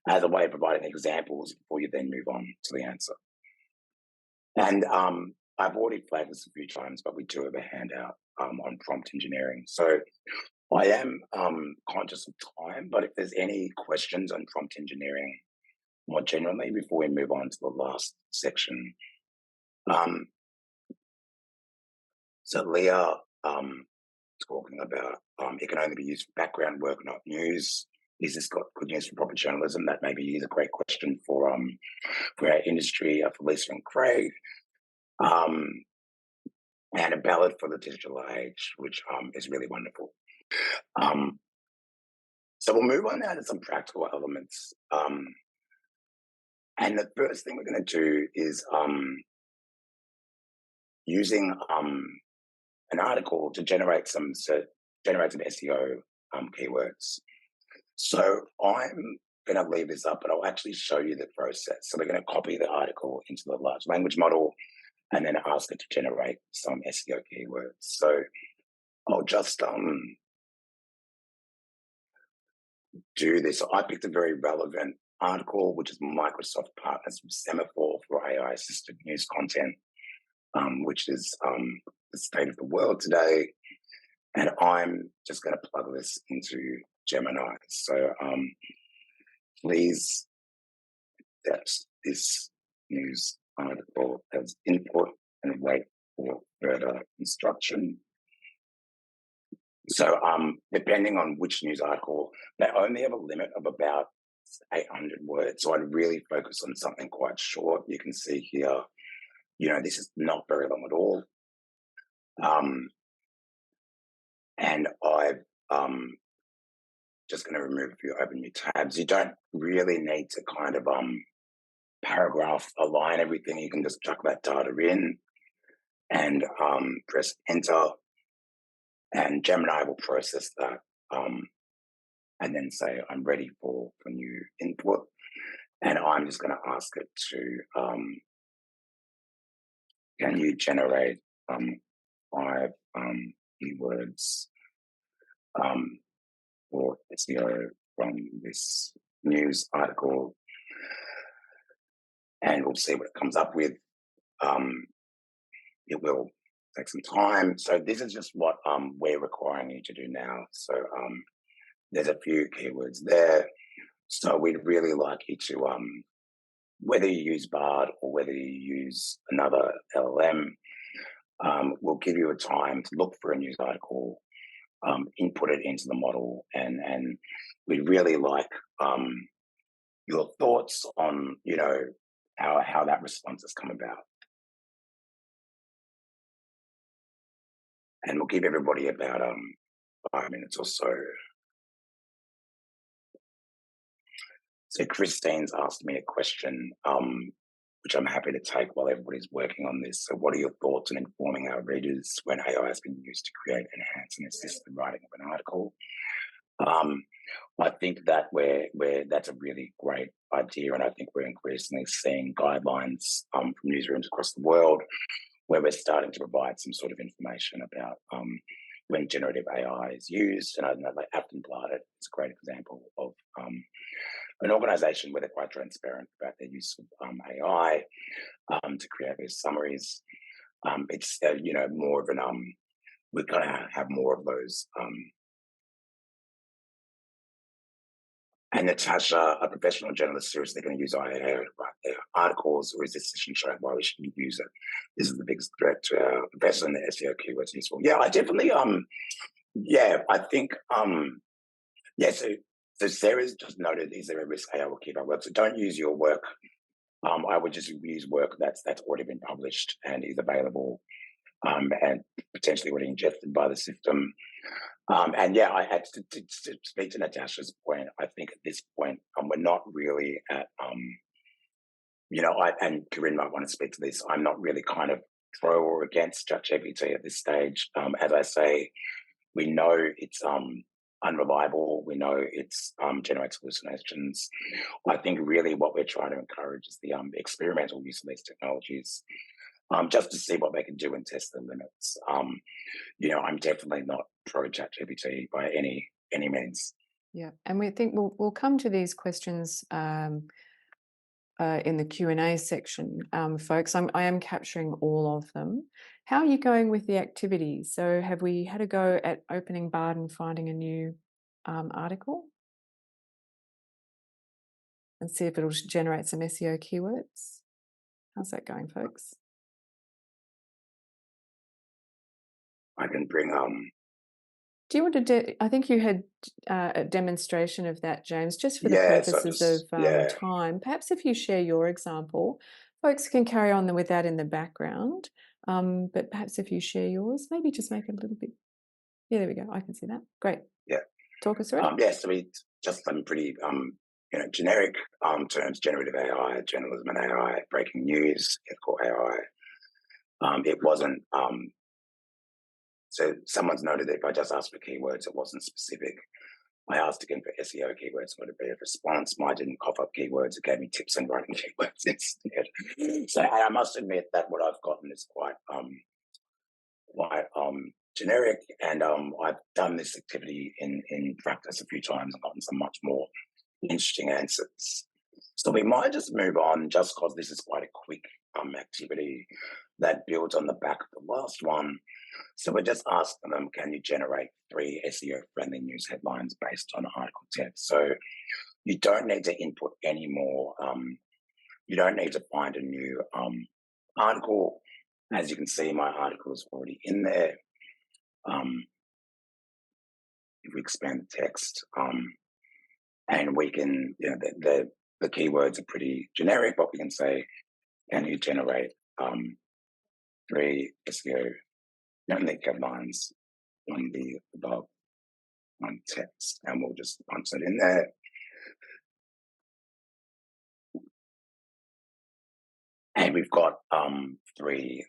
Speaker 2: as a way of providing examples before you then move on to the answer. And I've already flagged this a few times, but we do have a handout on prompt engineering. So I am conscious of time, but if there's any questions on prompt engineering more generally before we move on to the last section. So Leah talking about it can only be used for background work, not news. Is this got good news for proper journalism? That maybe is a great question for our industry, for Lisa and Craig. And a ballad for the digital age, which is really wonderful. So we'll move on now to some practical elements. And the first thing we're going to do is using an article to generate some SEO keywords. So I'm going to leave this up, but I'll actually show you the process. So we're going to copy the article into the large language model and then ask it to generate some SEO keywords. So I'll just do this. So I picked a very relevant article, which is Microsoft partners with Semaphore for AI-assisted news content, which is the state of the world today. And I'm just going to plug this into Gemini. So please accept this news article as input and wait for further instruction. So depending on which news article, they only have a limit of about 800 words. So I'd really focus on something quite short. You can see here, this is not very long at all. And I'm just going to remove a few open new tabs. You don't really need to kind of paragraph align everything. You can just chuck that data in and press enter. And Gemini will process that and then say, I'm ready for new input. And I'm just going to ask it to, can you generate 5 keywords for SEO from this news article? And we'll see what it comes up with. It will take some time. So this is just what we're requiring you to do now. So there's a few keywords there. So we'd really like you to, whether you use Bard or whether you use another LLM, we'll give you a time to look for a news article, input it into the model, and we'd really like your thoughts on, how that response has come about. And we'll give everybody about 5 minutes or so. So Christine's asked me a question, which I'm happy to take while everybody's working on this. So what are your thoughts on informing our readers when AI has been used to create, enhance, and assist the writing of an article? I think that that's a really great idea, and I think we're increasingly seeing guidelines from newsrooms across the world where we're starting to provide some sort of information about when generative AI is used. And I know like Aftonbladet is a great example of an organisation where they're quite transparent about their use of AI to create those summaries. It's more of an we're going to have more of those. And Natasha, a professional journalist, seriously going to use AI to write their articles, or is this session showing why we shouldn't use it? This is the biggest threat to our profession, the SEO keywords useful. Yeah, I definitely, I think, so Sarah's just noted, is there a risk AI will keep our work? So don't use your work. I would just use work that's already been published and is available and potentially already ingested by the system. And yeah, I had to speak to Natasha's point. I think at this point, we're not really at, and Corinne might want to speak to this. I'm not really kind of pro or against ChatGPT at this stage. As I say, we know it's unreliable. We know it's generates hallucinations. I think really what we're trying to encourage is the experimental use of these technologies, just to see what they can do and test the limits. I'm definitely not pro ChatGPT by any means.
Speaker 1: Yeah, and we think we'll come to these questions in the Q&A section, folks. I am capturing all of them. How are you going with the activities? So have we had a go at opening Bard and finding a new article? And see if it'll generate some SEO keywords. How's that going, folks?
Speaker 2: I can bring
Speaker 1: Do you want to? I think you had a demonstration of that, James, just for the
Speaker 2: yeah, so
Speaker 1: purposes
Speaker 2: just
Speaker 1: of
Speaker 2: yeah,
Speaker 1: time. Perhaps if you share your example, folks can carry on with that in the background. But perhaps if you share yours, maybe just make it a little bit. Yeah, there we go. I can see that. Great.
Speaker 2: yeah.
Speaker 1: Talk us through it.
Speaker 2: Yeah, so we just some pretty generic terms: generative AI, journalism and AI, breaking news, ethical AI. It wasn't so someone's noted that if I just asked for keywords, it wasn't specific. I asked again for SEO keywords, would it be a response? Mine didn't cough up keywords, it gave me tips on writing keywords instead. So and I must admit that what I've gotten is quite generic, and I've done this activity in practice a few times and gotten some much more interesting answers. So we might just move on, just because this is quite a quick activity that builds on the back of the last one. So we're just asking them, can you generate 3 SEO-friendly news headlines based on article text? So you don't need to input any more. You don't need to find a new article. As you can see, my article is already in there. If we expand the text, and we can, the keywords are pretty generic, but we can say, can you generate 3 SEO friendly headlines on the above on text, and we'll just punch it in there. And we've got 3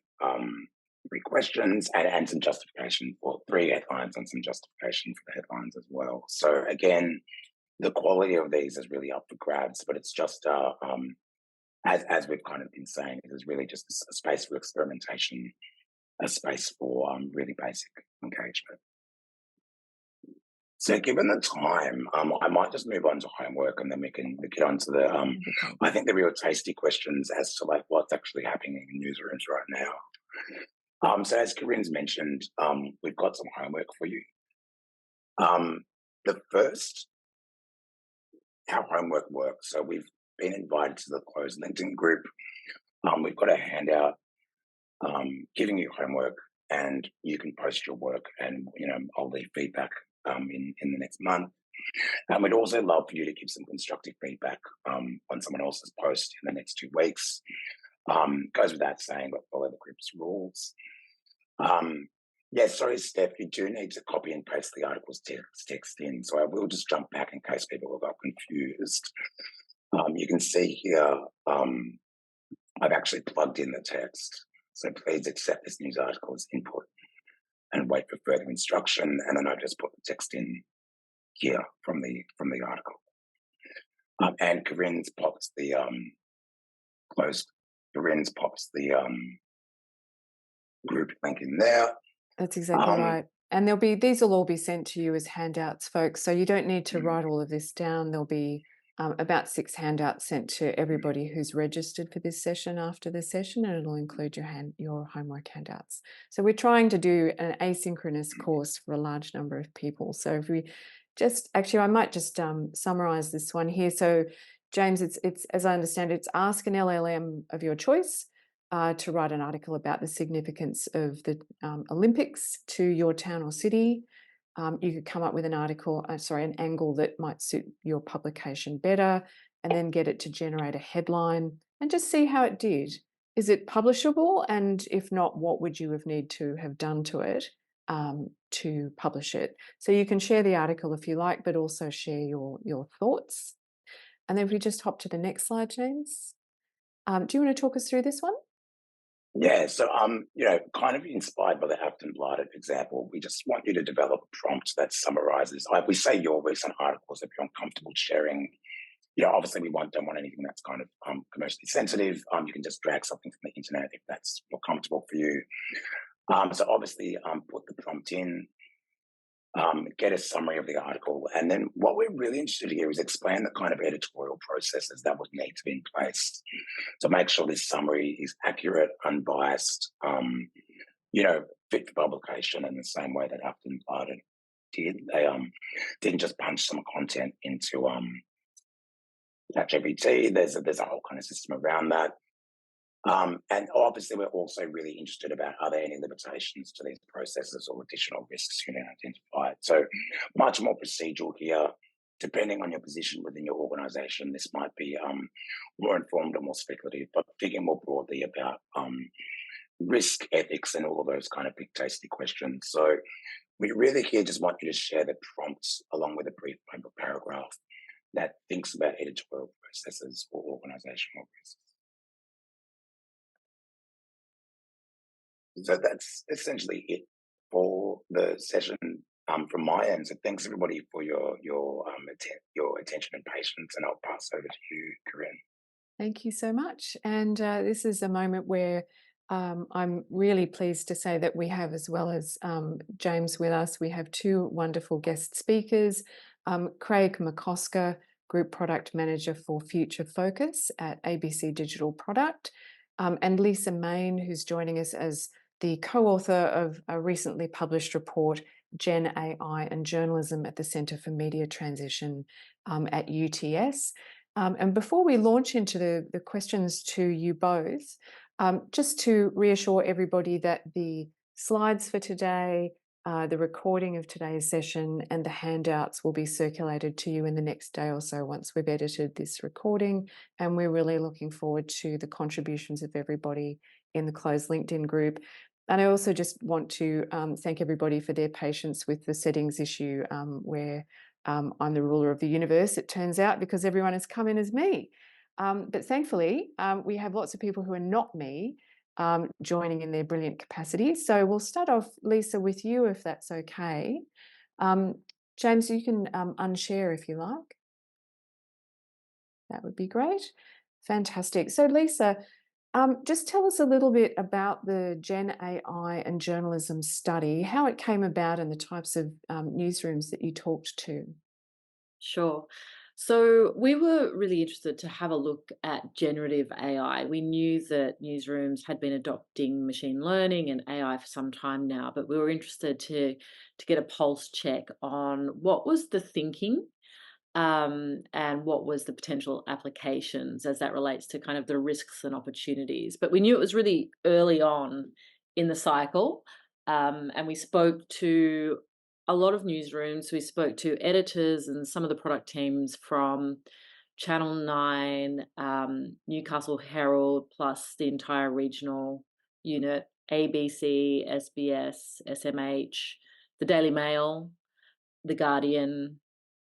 Speaker 2: questions and some justification for 3 headlines and some justification for the headlines as well. So again, the quality of these is really up for grabs, but it's just as we've kind of been saying, it is really just a space for experimentation, a space for really basic engagement. So given the time, I might just move on to homework, and then we can get on to the, I think the real tasty questions as to like what's actually happening in newsrooms right now. So as Corinne's mentioned, we've got some homework for you. The first, how homework works. So we've been invited to the closed LinkedIn group. We've got a handout giving you homework, and you can post your work, and I'll leave feedback in the next month. And we'd also love for you to give some constructive feedback on someone else's post in the next 2 weeks. Goes without saying, but follow the group's rules. Yeah, sorry, Steph, you do need to copy and paste the article's text in. So I will just jump back in case people have got confused. You can see here, I've actually plugged in the text. So please accept this news article as input and wait for further instruction. And then I just put the text in here from the article. And Corinne's pops the group link in there.
Speaker 1: That's exactly right. And these will all be sent to you as handouts, folks. So you don't need to write all of this down. There'll be about 6 handouts sent to everybody who's registered for this session after the session, and it'll include your homework handouts. So we're trying to do an asynchronous course for a large number of people. So if we I might just summarize this one here. So James, it's as I understand it, it's ask an LLM of your choice to write an article about the significance of the Olympics to your town or city. You could come up with an angle that might suit your publication better, and then get it to generate a headline and just see how it did. Is it publishable? And if not, what would you need to have done to it to publish it? So you can share the article if you like, but also share your thoughts. And then if we just hop to the next slide, James. Do you want to talk us through this one?
Speaker 2: Yeah, so kind of inspired by the Afton Blotted example, we just want you to develop a prompt that summarizes. Like we say, your recent articles if you're uncomfortable sharing. Obviously we don't want anything that's kind of commercially sensitive. You can just drag something from the internet if that's more comfortable for you. So obviously, put the prompt in, get a summary of the article, and then what we're really interested here is explain the kind of editorial processes that would need to be in place to make sure this summary is accurate, unbiased, fit for publication in the same way that Afton Barton did. They didn't just punch some content into ChatGPT. There's a whole kind of system around that. And obviously, we're also really interested about are there any limitations to these processes or additional risks you can identify. So much more procedural here. Depending on your position within your organization, this might be more informed or more speculative, but thinking more broadly about risk, ethics, and all of those kind of big, tasty questions. So we really here just want you to share the prompts along with a brief paragraph that thinks about editorial processes or organizational risks. So that's essentially it for the session from my end. So thanks everybody for your attention and patience, and I'll pass over to you, Corinne.
Speaker 1: Thank you so much. And this is a moment where I'm really pleased to say that we have, as well as James with us, we have two wonderful guest speakers. Craig McCosker, Group Product Manager for Future Focus at ABC Digital Product, and Lisa Main, who's joining us as the co-author of a recently published report, Gen AI and Journalism at the Centre for Media Transition at UTS. And before we launch into the questions to you both, just to reassure everybody that the slides for today, the recording of today's session, and the handouts will be circulated to you in the next day or so once we've edited this recording. And we're really looking forward to the contributions of everybody in the closed LinkedIn group. And I also just want to thank everybody for their patience with the settings issue where I'm the ruler of the universe, it turns out, because everyone has come in as me. But thankfully, we have lots of people who are not me joining in their brilliant capacity. So we'll start off, Lisa, with you, if that's okay. James, you can unshare if you like. That would be great. Fantastic. So Lisa, just tell us a little bit about the Gen AI and journalism study, how it came about and the types of newsrooms that you talked to.
Speaker 3: Sure. So we were really interested to have a look at generative AI. We knew that newsrooms had been adopting machine learning and AI for some time now, but we were interested to get a pulse check on what was the thinking and what was the potential applications as that relates to kind of the risks and opportunities. But we knew it was really early on in the cycle, and we spoke to a lot of newsrooms. We spoke to editors and some of the product teams from Channel 9, Newcastle Herald, plus the entire regional unit, ABC, SBS, SMH, the Daily Mail, the Guardian.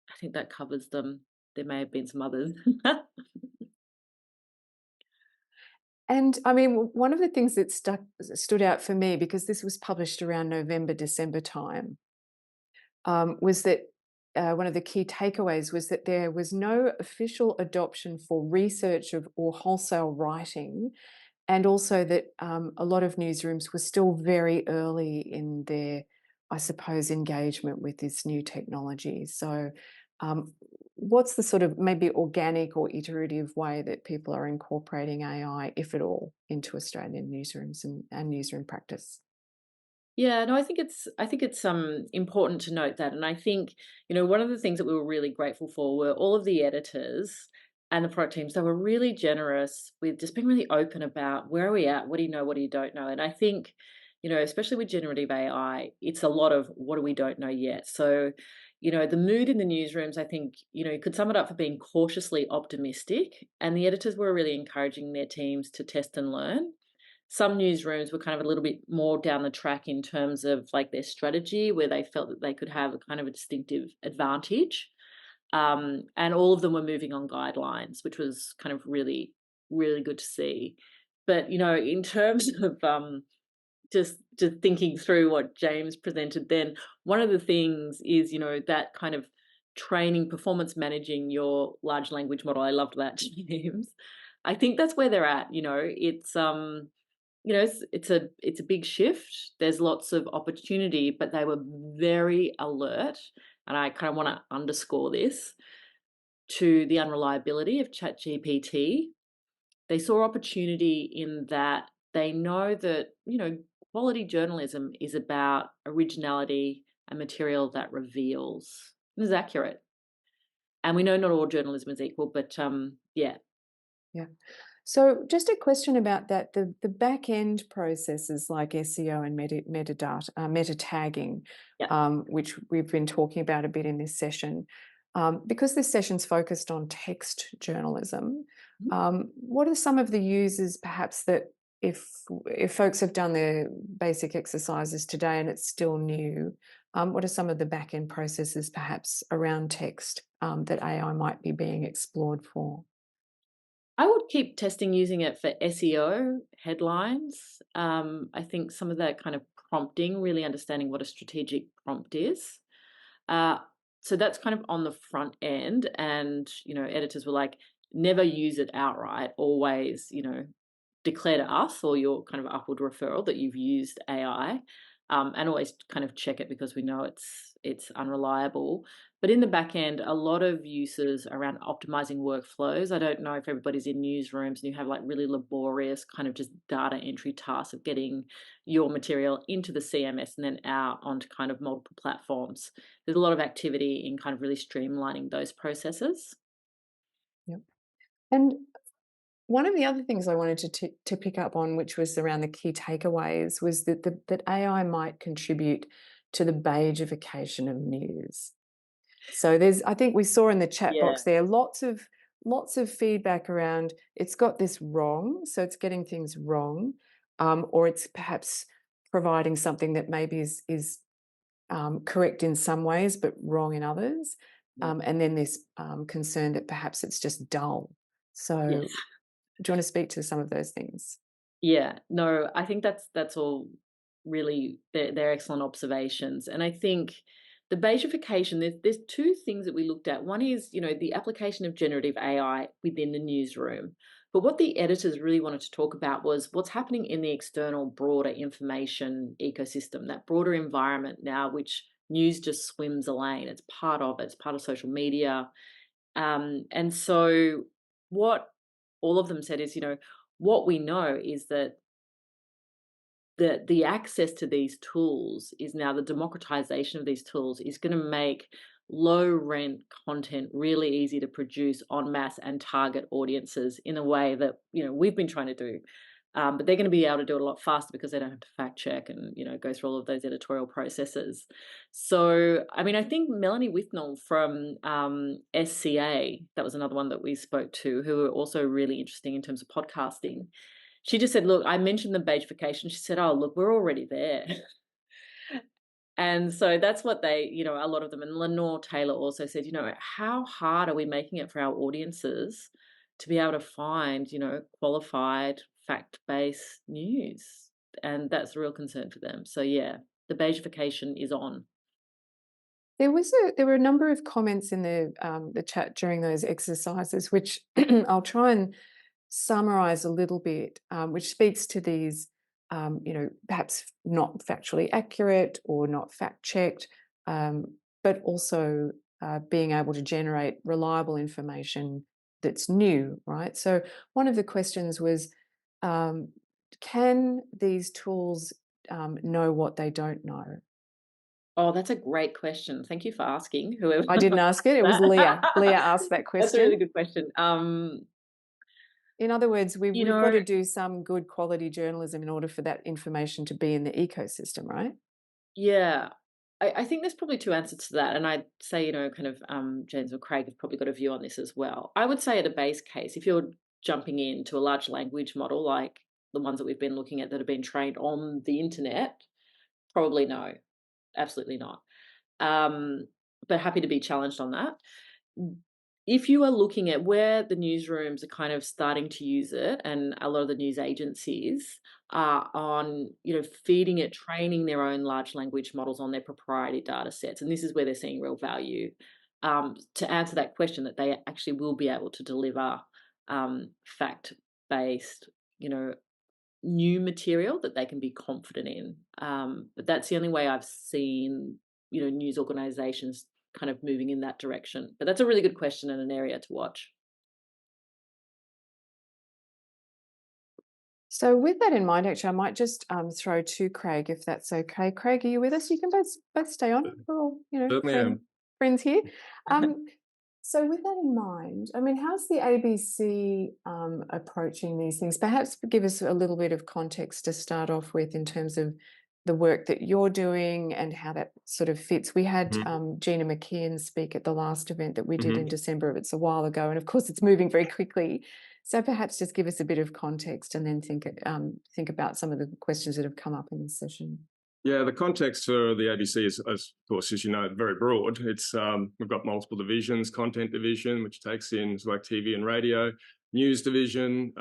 Speaker 3: I think that covers them. There may have been some others.
Speaker 1: And I mean, one of the things that stood out for me, because this was published around November, December time, was that one of the key takeaways was that there was no official adoption for research or wholesale writing, and also that a lot of newsrooms were still very early in their, I suppose, engagement with this new technology. So what's the sort of maybe organic or iterative way that people are incorporating AI, if at all, into Australian newsrooms and newsroom practice?
Speaker 3: Yeah, no, I think it's important to note that. And I think, one of the things that we were really grateful for were all of the editors and the product teams. They were really generous with just being really open about where are we at, what do you know, what do you don't know. And I think, especially with generative AI, it's a lot of what do we don't know yet. So, The mood in the newsrooms, I think, you could sum it up for being cautiously optimistic, and the editors were really encouraging their teams to test and learn. Some newsrooms were kind of a little bit more down the track in terms of like their strategy, where they felt that they could have a kind of a distinctive advantage. And all of them were moving on guidelines, which was kind of really, really good to see. But in terms of just thinking through what James presented, then one of the things is that kind of training, performance managing your large language model. I loved that, James. I think that's where they're at. It's a big shift. There's lots of opportunity, but they were very alert, and I kind of want to underscore this, to the unreliability of ChatGPT. They saw opportunity in that they know that, quality journalism is about originality and material that reveals and is accurate. And we know not all journalism is equal, but yeah.
Speaker 1: Yeah. So just a question about that, the back end processes like SEO and metadata, meta tagging,
Speaker 3: Yeah.
Speaker 1: which we've been talking about a bit in this session. Because this session's focused on text journalism, what are some of the uses perhaps that if folks have done their basic exercises today and it's still new, what are some of the back end processes perhaps around text that AI might be being explored for?
Speaker 3: I would keep testing using it for SEO headlines. I think some of that kind of prompting, really understanding what a strategic prompt is. Uh, so that's kind of on the front end. And, editors were like, never use it outright, always, declare to us or your kind of upward referral that you've used AI, and always kind of check it because we know it's unreliable. But in the back end, a lot of uses around optimizing workflows. I don't know if everybody's in newsrooms and you have like really laborious kind of just data entry tasks of getting your material into the CMS and then out onto kind of multiple platforms. There's a lot of activity in kind of really streamlining those processes.
Speaker 1: Yep. And one of the other things I wanted to pick up on, which was around the key takeaways, was that AI might contribute to the beigification of news. So I think we saw in the chat
Speaker 3: Yeah.
Speaker 1: box there lots of feedback around it's got this wrong, so it's getting things wrong, or it's perhaps providing something that maybe is correct in some ways but wrong in others, and then this concern that perhaps it's just dull.
Speaker 3: Yes.
Speaker 1: So do you want to speak to some of those things?
Speaker 3: Yeah, no, I think that's all really they're excellent observations. And I think the Bayesification, there's two things that we looked at. One is, the application of generative AI within the newsroom. But what the editors really wanted to talk about was what's happening in the external broader information ecosystem, that broader environment now, which news just swims a lane. It's part of it, it's part of social media. And so what all of them said is, what we know is that the access to these tools is now the democratization of these tools is going to make low rent content really easy to produce en masse and target audiences in a way that we've been trying to do. But they're going to be able to do it a lot faster because they don't have to fact check and go through all of those editorial processes. So I mean, I think Melanie Withnell from SCA, that was another one that we spoke to, who were also really interesting in terms of podcasting. She just said, look, I mentioned the beigification. She said, oh, look, we're already there. And so that's what they, a lot of them, and Lenore Taylor also said, how hard are we making it for our audiences to be able to find, qualified, fact-based news? And that's a real concern for them. So yeah, the beigification is on.
Speaker 1: There were a number of comments in the chat during those exercises, which I'll try and summarize a little bit, which speaks to these, perhaps not factually accurate or not fact checked, but also being able to generate reliable information that's new, right? So one of the questions was, can these tools know what they don't know?
Speaker 3: Oh, that's a great question. Thank you for asking, whoever
Speaker 1: I didn't ask it. It was Leah. Leah asked that
Speaker 3: That's a really
Speaker 1: question.
Speaker 3: good question.
Speaker 1: In other words,
Speaker 3: You
Speaker 1: we've got
Speaker 3: know,
Speaker 1: to do some good quality journalism in order for that information to be in the ecosystem, right?
Speaker 3: yeah. I think there's probably two answers to that, and I'd say, kind of, James or Craig have probably got a view on this as well. I would say at a base case, if you're jumping into a large language model like the ones that we've been looking at that have been trained on the internet, probably no, absolutely not. But happy to be challenged on that. If you are looking at where the newsrooms are kind of starting to use it, and a lot of the news agencies are on, feeding it, training their own large language models on their proprietary data sets, and this is where they're seeing real value. To answer that question, that they actually will be able to deliver fact-based, new material that they can be confident in. But that's the only way I've seen, news organizations kind of moving in that direction. But that's a really good question and an area to watch.
Speaker 1: So with that in mind, actually, I might just throw to Craig, if that's okay. Craig, are you with us? You can both stay on. We're all,
Speaker 4: Certainly am.
Speaker 1: friends here. So with that in mind, I mean, how's the ABC approaching these things? Perhaps give us a little bit of context to start off with in terms of the work that you're doing and how that sort of fits. We had Gina McKeon speak at the last event that we did in December. It's a while ago, and of course it's moving very quickly. So perhaps just give us a bit of context and then think about some of the questions that have come up in this session.
Speaker 4: Yeah, the context for the ABC is, of course, as you know, very broad. It's we've got multiple divisions: content division, which takes in like TV and radio; news division;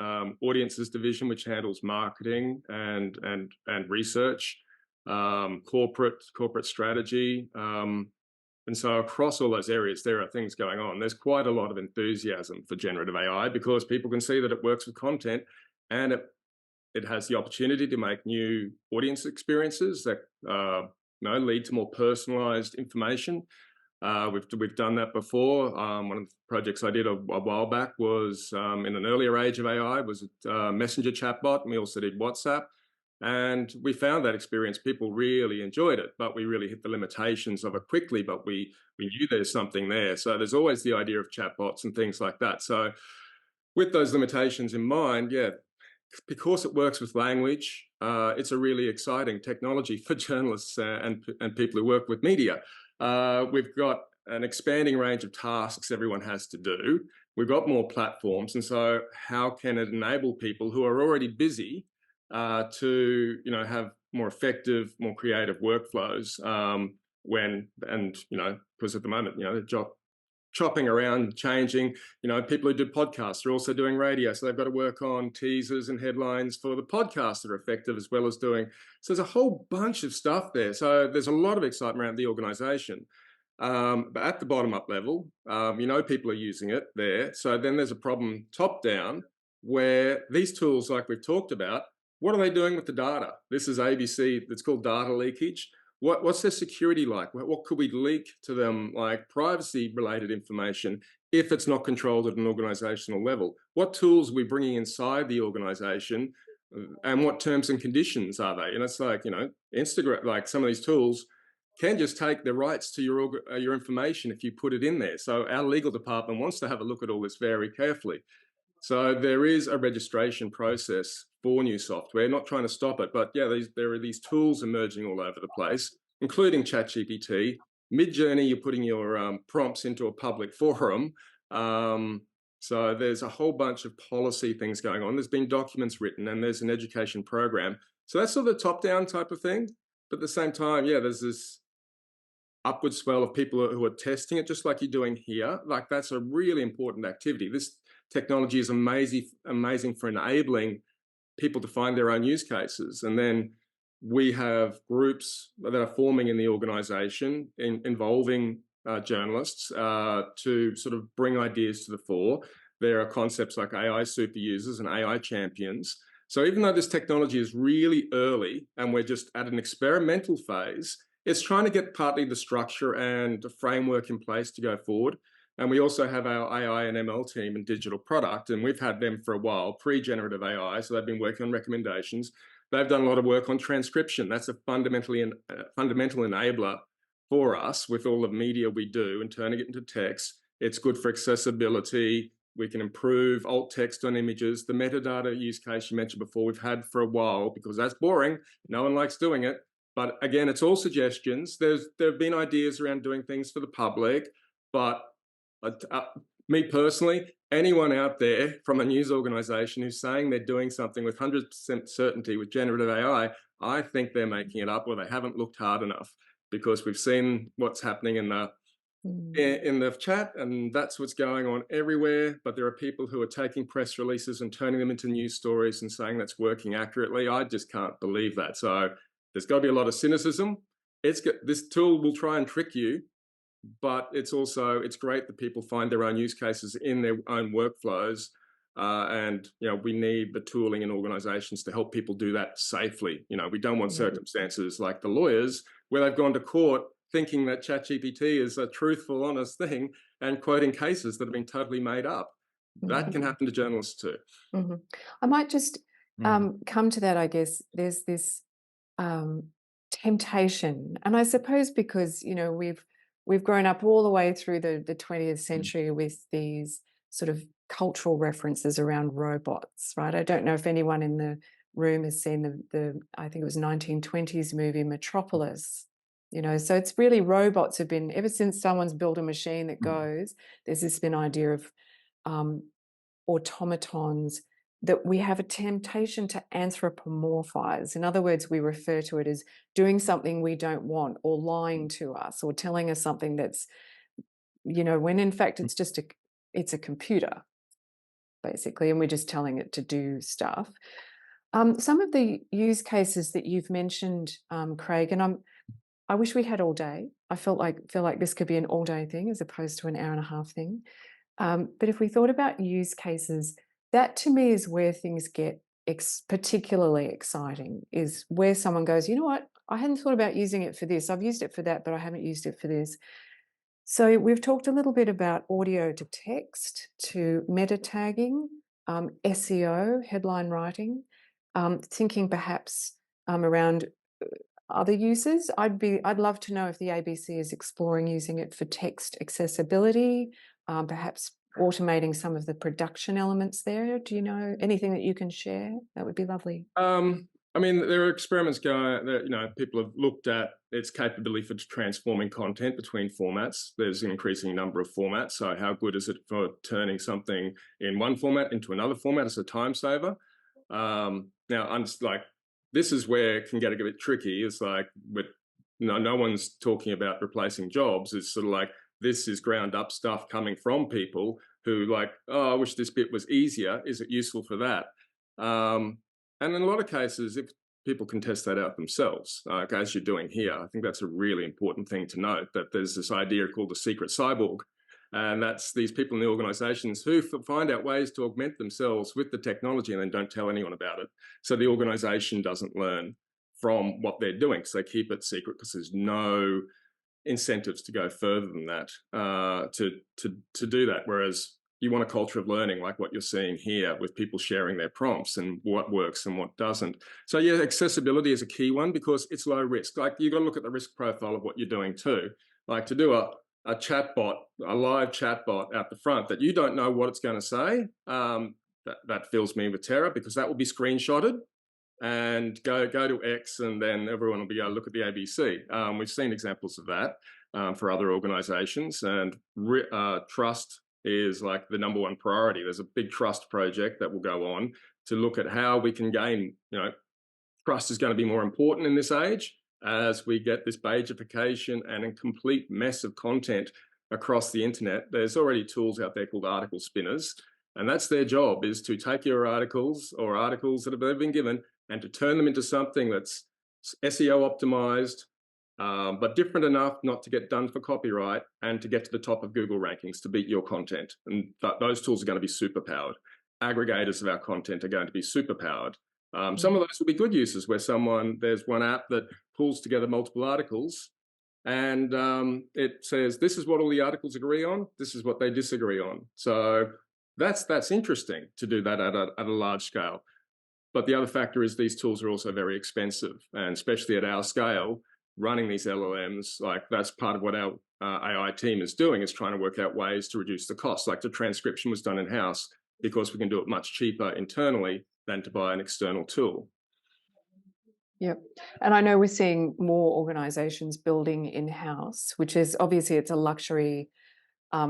Speaker 4: audiences division, which handles marketing and research; corporate strategy. And so across all those areas, there are things going on. There's quite a lot of enthusiasm for generative AI because people can see that it works with content, and it has the opportunity to make new audience experiences that lead to more personalized information. We've done that before. One of the projects I did a while back was in an earlier age of AI was a messenger chatbot, and we also did WhatsApp. And we found that experience, people really enjoyed it, but we really hit the limitations of it quickly, but we knew there's something there. So there's always the idea of chatbots and things like that. So with those limitations in mind, yeah, because it works with language, it's a really exciting technology for journalists and people who work with media. We've got an expanding range of tasks everyone has to do. We've got more platforms. And so how can it enable people who are already busy to have more effective, more creative workflows because at the moment, they're chopping around, changing. People who do podcasts are also doing radio, so they've got to work on teasers and headlines for the podcasts that are effective as well as doing. So there's a whole bunch of stuff there. So there's a lot of excitement around the organization. But at the bottom up level, people are using it there. So then there's a problem top down where these tools, like we've talked about, what are they doing with the data? This is ABC, it's called data leakage. What's their security like? What could we leak to them, like privacy-related information, if it's not controlled at an organizational level? What tools are we bringing inside the organization, and what terms and conditions are they? And it's like, Instagram, like some of these tools can just take the rights to your information if you put it in there. So our legal department wants to have a look at all this very carefully. So there is a registration process for new software, not trying to stop it, but yeah, there are these tools emerging all over the place, including ChatGPT. Mid-Journey, you're putting your prompts into a public forum. So there's a whole bunch of policy things going on. There's been documents written and there's an education program. So that's sort of the top-down type of thing. But at the same time, yeah, there's this upward swell of people who are testing it, just like you're doing here. Like that's a really important activity. This technology is amazing for enabling people to find their own use cases. And then we have groups that are forming in the organization involving journalists to sort of bring ideas to the fore. There are concepts like AI super users and AI champions. So even though this technology is really early and we're just at an experimental phase, it's trying to get partly the structure and the framework in place to go forward. And we also have our AI and ML team and digital product, and we've had them for a while, pre-generative AI, so they've been working on recommendations. They've done a lot of work on transcription. That's a fundamental enabler for us with all the media we do and turning it into text. It's good for accessibility. We can improve alt text on images. The metadata use case you mentioned before, we've had for a while because that's boring. No one likes doing it. But again, it's all suggestions. There have been ideas around doing things for the public, but me personally, anyone out there from a news organization who's saying they're doing something with 100% certainty with generative AI, I think they're making it up or they haven't looked hard enough, because we've seen what's happening in the chat, and that's what's going on everywhere. But there are people who are taking press releases and turning them into news stories and saying that's working accurately. I just can't believe that. So there's got to be a lot of cynicism. This tool will try and trick you, but it's great that people find their own use cases in their own workflows. And we need the tooling in organizations to help people do that safely. We don't want circumstances like the lawyers where they've gone to court thinking that ChatGPT is a truthful, honest thing and quoting cases that have been totally made up. That can happen to journalists too.
Speaker 1: I might just come to that. I guess there's this temptation, and I suppose because we've grown up all the way through the 20th century with these sort of cultural references around robots, right? I don't know if anyone in the room has seen the I think it was 1920s movie Metropolis. So it's really, robots have been, ever since someone's built a machine that goes, there's this been idea of automatons, that we have a temptation to anthropomorphize. In other words, we refer to it as doing something we don't want, or lying to us, or telling us something that's, when in fact it's just it's a computer, basically, and we're just telling it to do stuff. Some of the use cases that you've mentioned, Craig, and I wish we had all day. I feel like this could be an all-day thing as opposed to an hour and a half thing. But if we thought about use cases, that to me is where things get particularly exciting, is where someone goes, you know what, I hadn't thought about using it for this. I've used it for that, but I haven't used it for this. So we've talked a little bit about audio to text, to meta tagging, SEO, headline writing, thinking perhaps around other uses. I'd love to know if the ABC is exploring using it for text accessibility, perhaps automating some of the production elements there. Do you know anything that you can share? That would be lovely.
Speaker 4: There are experiments going that, people have looked at its capability for transforming content between formats. There's an increasing number of formats. So how good is it for turning something in one format into another format as a time saver? Now, this is where it can get a bit tricky. It's like, no one's talking about replacing jobs. It's sort of like, this is ground up stuff coming from people who I wish this bit was easier. Is it useful for that? And in a lot of cases, if people can test that out themselves, as you're doing here, I think that's a really important thing to note, that there's this idea called the secret cyborg. And that's these people in the organizations who find out ways to augment themselves with the technology and then don't tell anyone about it. So the organization doesn't learn from what they're doing, because they keep it secret, because there's no incentives to go further than that, to do that. Whereas you want a culture of learning, like what you're seeing here, with people sharing their prompts and what works and what doesn't. So yeah, accessibility is a key one, because it's low risk. You've got to look at the risk profile of what you're doing too. To do a chatbot, a live chatbot out the front that you don't know what it's going to say, that fills me with terror, because that will be screenshotted and go to X, and then everyone will be able to look at the ABC. We've seen examples of that for other organizations, and trust is like the number one priority. There's a big trust project that will go on to look at how we can gain, trust is going to be more important in this age, as we get this beigification and a complete mess of content across the internet. There's already tools out there called article spinners, and that's their job, is to take your articles or articles that have been given and to turn them into something that's SEO optimized, but different enough not to get done for copyright, and to get to the top of Google rankings to beat your content. And those tools are going to be super powered. Aggregators of our content are going to be super powered. Some of those will be good uses, where there's one app that pulls together multiple articles, and it says, this is what all the articles agree on, this is what they disagree on. So that's interesting to do that at a large scale. But the other factor is these tools are also very expensive, and especially at our scale, running these LLMs, that's part of what our AI team is doing, is trying to work out ways to reduce the cost. Like the transcription was done in-house because we can do it much cheaper internally than to buy an external tool.
Speaker 1: Yep. And I know we're seeing more organizations building in-house, which is obviously it's a luxury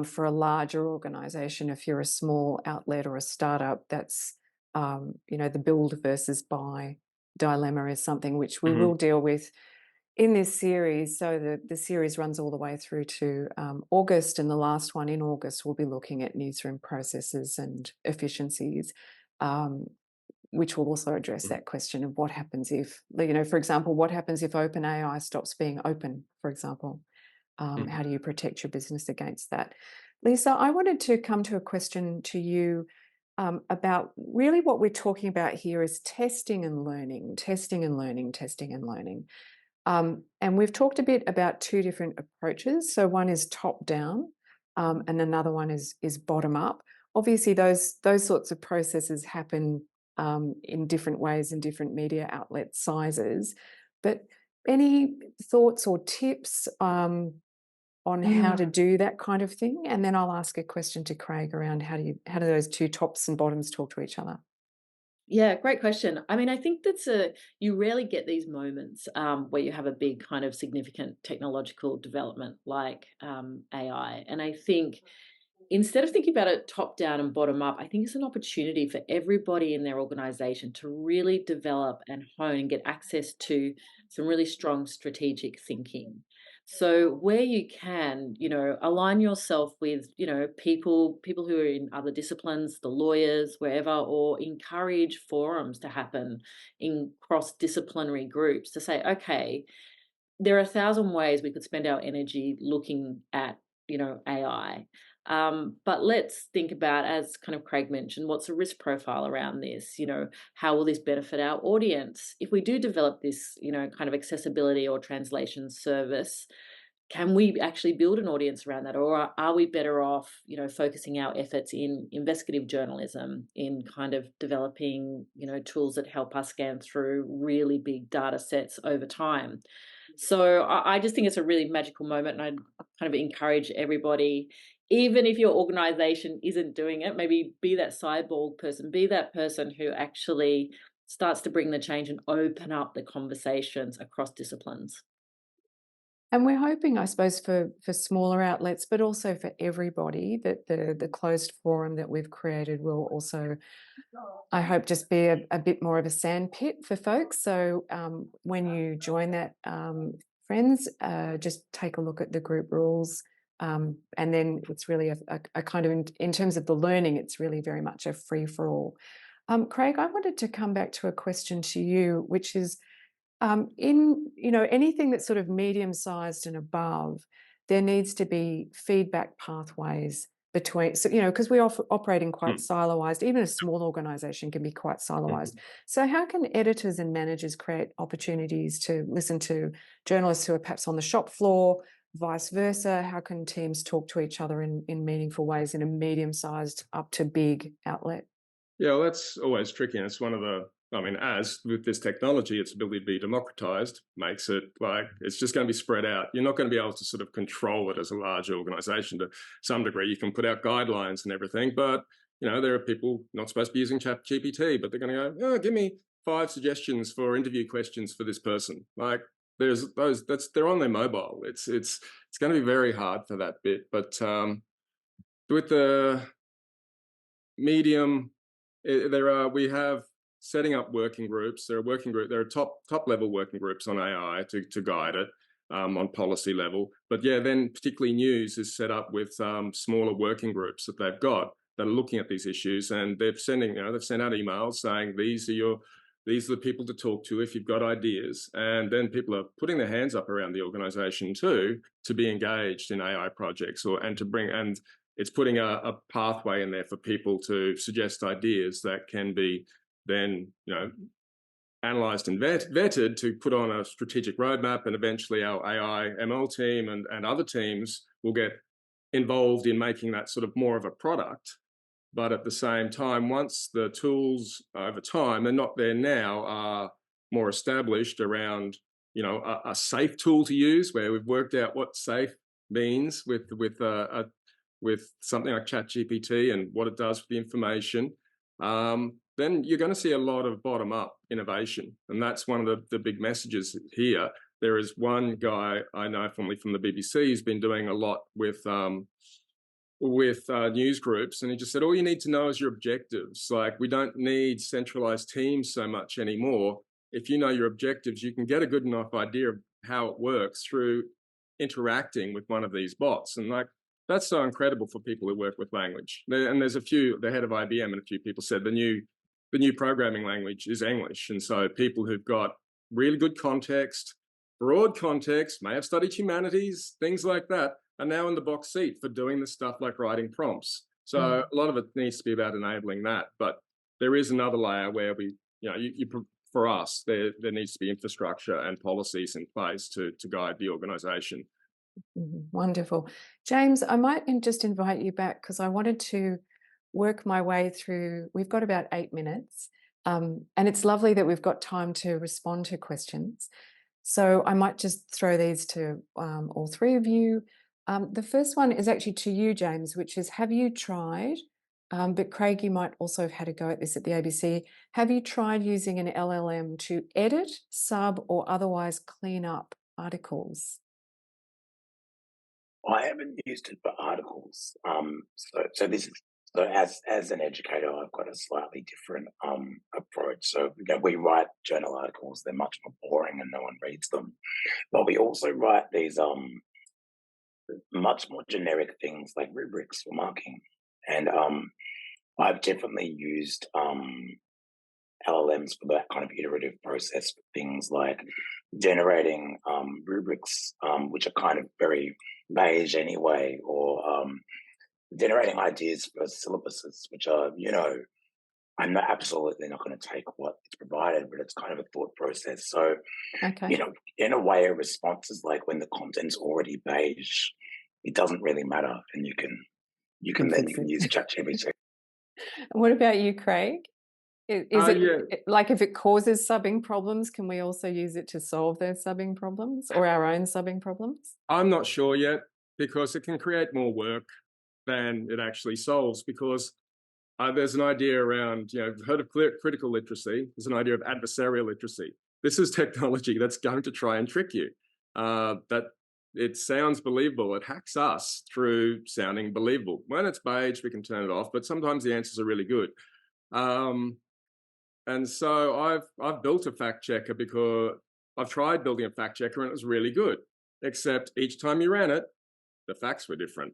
Speaker 1: for a larger organization. If you're a small outlet or a startup, that's, the build versus buy dilemma is something which we will deal with in this series. So the series runs all the way through to August, and the last one in August will be looking at newsroom processes and efficiencies. Which will also address that question of what happens if, for example, what happens if OpenAI stops being open, for example? How do you protect your business against that? Lisa, I wanted to come to a question to you about really what we're talking about here is testing and learning, testing and learning, testing and learning. And we've talked a bit about two different approaches. So one is top down, and another one is bottom up. Obviously, those sorts of processes happen in different ways in different media outlet sizes. But any thoughts or tips on how to do that kind of thing? And then I'll ask a question to Craig around how do those two tops and bottoms talk to each other?
Speaker 3: Yeah, great question. I mean, I think you rarely get these moments where you have a big kind of significant technological development like AI. And I think instead of thinking about it top down and bottom up, I think it's an opportunity for everybody in their organization to really develop and hone and get access to some really strong strategic thinking. So where you can, align yourself with, people who are in other disciplines, the lawyers, wherever, or encourage forums to happen in cross-disciplinary groups to say, okay, there are 1,000 ways we could spend our energy looking at, AI. But let's think about, as kind of Craig mentioned, what's the risk profile around this? How will this benefit our audience? If we do develop this, kind of accessibility or translation service, can we actually build an audience around that? Or are we better off, focusing our efforts in investigative journalism, in kind of developing, tools that help us scan through really big data sets over time? So I just think it's a really magical moment, and I'd kind of encourage everybody, even if your organization isn't doing it, maybe be that cyborg person, be that person who actually starts to bring the change and open up the conversations across disciplines.
Speaker 1: And we're hoping, I suppose, for smaller outlets, but also for everybody, that the closed forum that we've created will also, I hope, just be a bit more of a sandpit for folks. So when you join that, friends, just take a look at the group rules. And then it's really a kind of, in terms of the learning, it's really very much a free-for-all. Craig, I wanted to come back to a question to you, which is, in anything that's sort of medium-sized and above, there needs to be feedback pathways between, so because we operate in quite siloized, even a small organization can be quite siloized. So how can editors and managers create opportunities to listen to journalists who are perhaps on the shop floor, vice versa? How can teams talk to each other in meaningful ways in a medium-sized up to big outlet?
Speaker 4: Yeah, well, that's always tricky. And it's one of as with this technology, its ability to be democratized makes it like it's just going to be spread out. You're not going to be able to sort of control it as a large organization. To some degree, you can put out guidelines and everything, but there are people not supposed to be using ChatGPT, but they're going to go, oh, give me 5 suggestions for interview questions for this person. Like there's those, they're on their mobile. It's going to be very hard for that bit. But with the medium, we have setting up working groups. There are top level working groups on AI to guide it on policy level. But yeah, then particularly news is set up with smaller working groups that they've got that are looking at these issues, and they've sent out emails saying these are the people to talk to if you've got ideas. And then people are putting their hands up around the organization too to be engaged in AI projects and it's putting a pathway in there for people to suggest ideas that can be then, analysed and vetted to put on a strategic roadmap, and eventually our AI ML team and other teams will get involved in making that sort of more of a product. But at the same time, once the tools over time, they're not there now, are more established around, a safe tool to use, where we've worked out what safe means with something like ChatGPT and what it does with the information, then you're going to see a lot of bottom-up innovation. And that's one of the big messages here. There is one guy I know formerly from the BBC who's been doing a lot with news groups, and he just said, all you need to know is your objectives. Like, we don't need centralized teams so much anymore. If you know your objectives, you can get a good enough idea of how it works through interacting with one of these bots. And like, that's so incredible for people who work with language. And there's a few, the head of IBM and a few people said the new programming language is English. And so people who've got really good context, broad context, may have studied humanities, things like that, are now in the box seat for doing the stuff like writing prompts. So a lot of it needs to be about enabling that. But there is another layer where we, for us, there needs to be infrastructure and policies in place to guide the organization.
Speaker 1: Wonderful. James, I might just invite you back because I wanted to work my way through. We've got about 8 minutes, and it's lovely that we've got time to respond to questions. So I might just throw these to all three of you. The first one is actually to you, James, which is, have you tried, but Craig, you might also have had a go at this at the ABC, have you tried using an LLM to edit, sub, or otherwise clean up articles?
Speaker 2: I haven't used it for articles. So this is, so as an educator, I've got a slightly different approach. So we write journal articles; they're much more boring and no one reads them. But we also write these much more generic things like rubrics for marking, and I've definitely used LLMs for that kind of iterative process for things like generating rubrics, which are kind of very beige anyway, or generating ideas for syllabuses, which are, absolutely not going to take what it's provided, but it's kind of a thought process. So,
Speaker 1: Okay.
Speaker 2: In a way, a response is like when the content's already beige, it doesn't really matter, and you can use ChatGPT.
Speaker 1: What about you, Craig? Is
Speaker 4: Yeah.
Speaker 1: like if it causes subbing problems, can we also use it to solve their subbing problems or our own subbing problems?
Speaker 4: I'm not sure yet, because it can create more work than it actually solves, because there's an idea around, heard of critical literacy, there's an idea of adversarial literacy. This is technology that's going to try and trick you. That it sounds believable, it hacks us through sounding believable. When it's beige, we can turn it off, but sometimes the answers are really good. And so I've built a fact checker because I've tried building a fact checker and it was really good, except each time you ran it, the facts were different.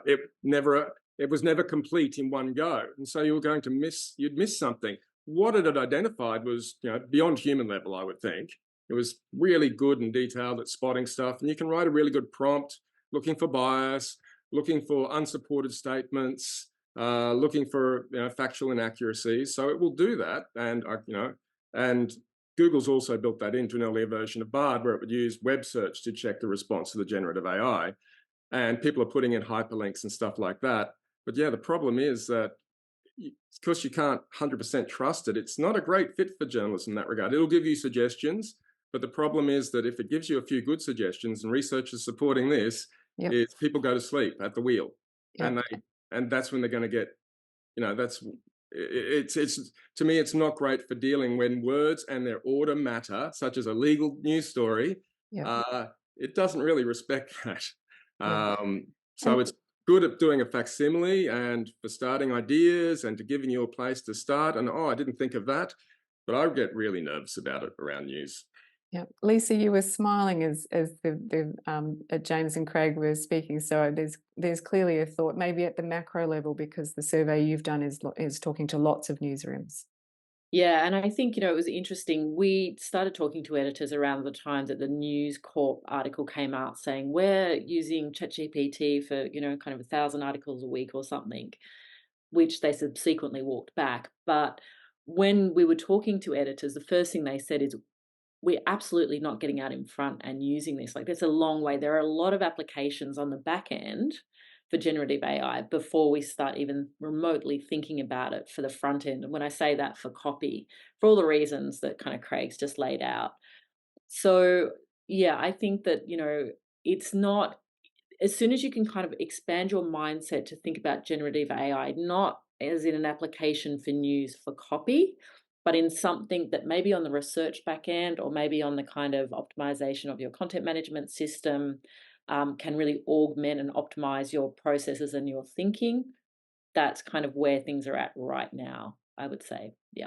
Speaker 4: It was never complete in one go, and so you were going to you'd miss something. What it had identified was, beyond human level, I would think. It was really good and detailed at spotting stuff, and you can write a really good prompt, looking for bias, looking for unsupported statements, looking for factual inaccuracies. So it will do that, and Google's also built that into an earlier version of Bard, where it would use web search to check the response to the generative AI. And people are putting in hyperlinks and stuff like that. But yeah, the problem is that because you can't 100% trust it, it's not a great fit for journalists in that regard. It'll give you suggestions, but the problem is that if it gives you a few good suggestions, and research is supporting this, is people go to sleep at the wheel. And that's when they're going to get, it's to me, it's not great for dealing when words and their order matter, such as a legal news story. It doesn't really respect that. So it's good at doing a facsimile and for starting ideas and to giving you a place to start. And I didn't think of that, but I get really nervous about it around news.
Speaker 1: Yeah, Lisa, you were smiling as James and Craig were speaking. So there's clearly a thought, maybe at the macro level, because the survey you've done is talking to lots of newsrooms.
Speaker 3: Yeah, and I think, it was interesting. We started talking to editors around the time that the News Corp article came out saying we're using ChatGPT for, kind of 1,000 articles a week or something, which they subsequently walked back. But when we were talking to editors, the first thing they said is, we're absolutely not getting out in front and using this. Like, there's a long way. There are a lot of applications on the back end for generative AI before we start even remotely thinking about it for the front end. And when I say that, for copy, for all the reasons that kind of Craig's just laid out. So yeah, I think that, it's not, as soon as you can kind of expand your mindset to think about generative AI, not as in an application for news for copy, but in something that maybe on the research back end or maybe on the kind of optimization of your content management system can really augment and optimize your processes and your thinking. That's kind of where things are at right now, I would say. Yeah.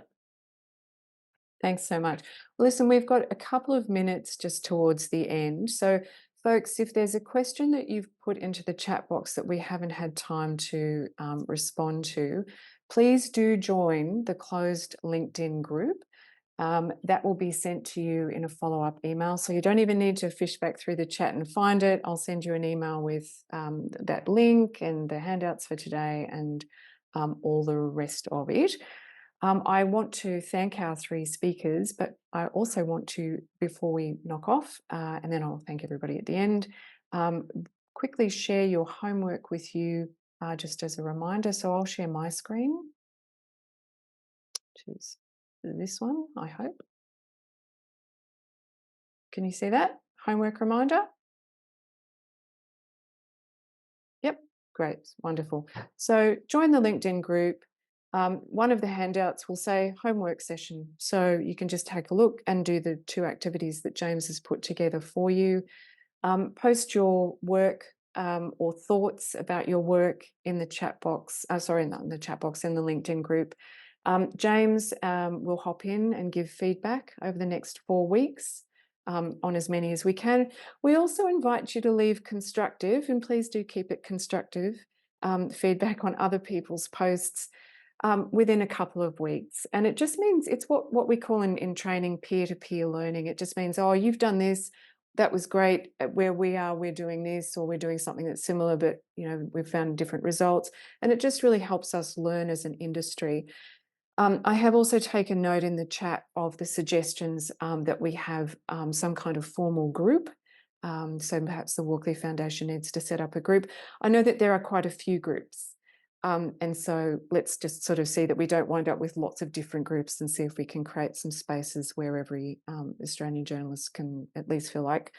Speaker 1: Thanks so much. Listen, we've got a couple of minutes just towards the end. So, folks, if there's a question that you've put into the chat box that we haven't had time to respond to, please do join the closed LinkedIn group. That will be sent to you in a follow-up email. So you don't even need to fish back through the chat and find it. I'll send you an email with that link and the handouts for today and all the rest of it. I want to thank our three speakers, but I also want to, before we knock off, and then I'll thank everybody at the end, quickly share your homework with you just as a reminder. So I'll share my screen, which is this one, I hope. Can you see that? Homework reminder? Yep, great, wonderful. So join the LinkedIn group. One of the handouts will say homework session. So you can just take a look and do the 2 activities that James has put together for you. Post your work or thoughts about your work in the chat box. Sorry, not in the chat box, in the LinkedIn group. James will hop in and give feedback over the next 4 weeks on as many as we can. We also invite you to leave constructive, and please do keep it constructive, feedback on other people's posts within a couple of weeks. And it just means it's what we call in training peer-to-peer learning. It just means, oh, you've done this, that was great. Where we are, we're doing this, or we're doing something that's similar, but we've found different results. And it just really helps us learn as an industry. I have also taken note in the chat of the suggestions that we have some kind of formal group. So perhaps the Walkley Foundation needs to set up a group. I know that there are quite a few groups. And so let's just sort of see that we don't wind up with lots of different groups, and see if we can create some spaces where every Australian journalist can at least feel like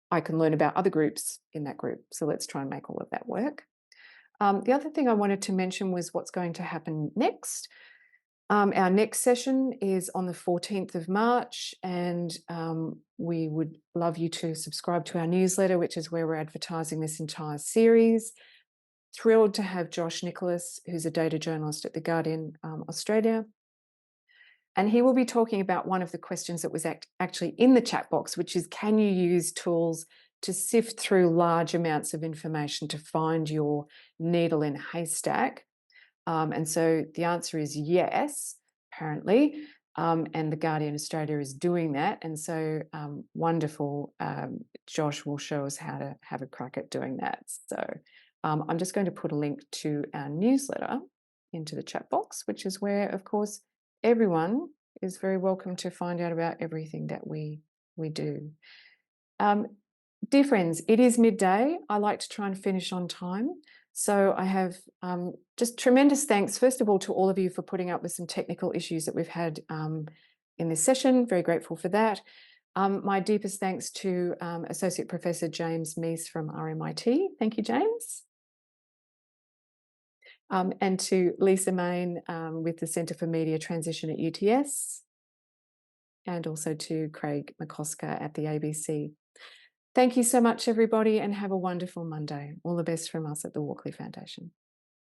Speaker 1: I can learn about other groups in that group. So let's try and make all of that work. The other thing I wanted to mention was what's going to happen next. Our next session is on the 14th of March, and we would love you to subscribe to our newsletter, which is where we're advertising this entire series. Thrilled to have Josh Nicholas, who's a data journalist at The Guardian Australia. And he will be talking about one of the questions that was actually in the chat box, which is, can you use tools to sift through large amounts of information to find your needle in a haystack? And so the answer is yes, apparently. And The Guardian Australia is doing that. And so wonderful. Josh will show us how to have a crack at doing that. So I'm just going to put a link to our newsletter into the chat box, which is where, of course, everyone is very welcome to find out about everything that we do. Dear friends, it is midday. I like to try and finish on time. So I have just tremendous thanks, first of all, to all of you for putting up with some technical issues that we've had in this session. Very grateful for that. My deepest thanks to Associate Professor James Meese from RMIT. Thank you, James. And to Lisa Main with the Centre for Media Transition at UTS, and also to Craig McCosker at the ABC. Thank you so much, everybody, and have a wonderful Monday. All the best from us at the Walkley Foundation.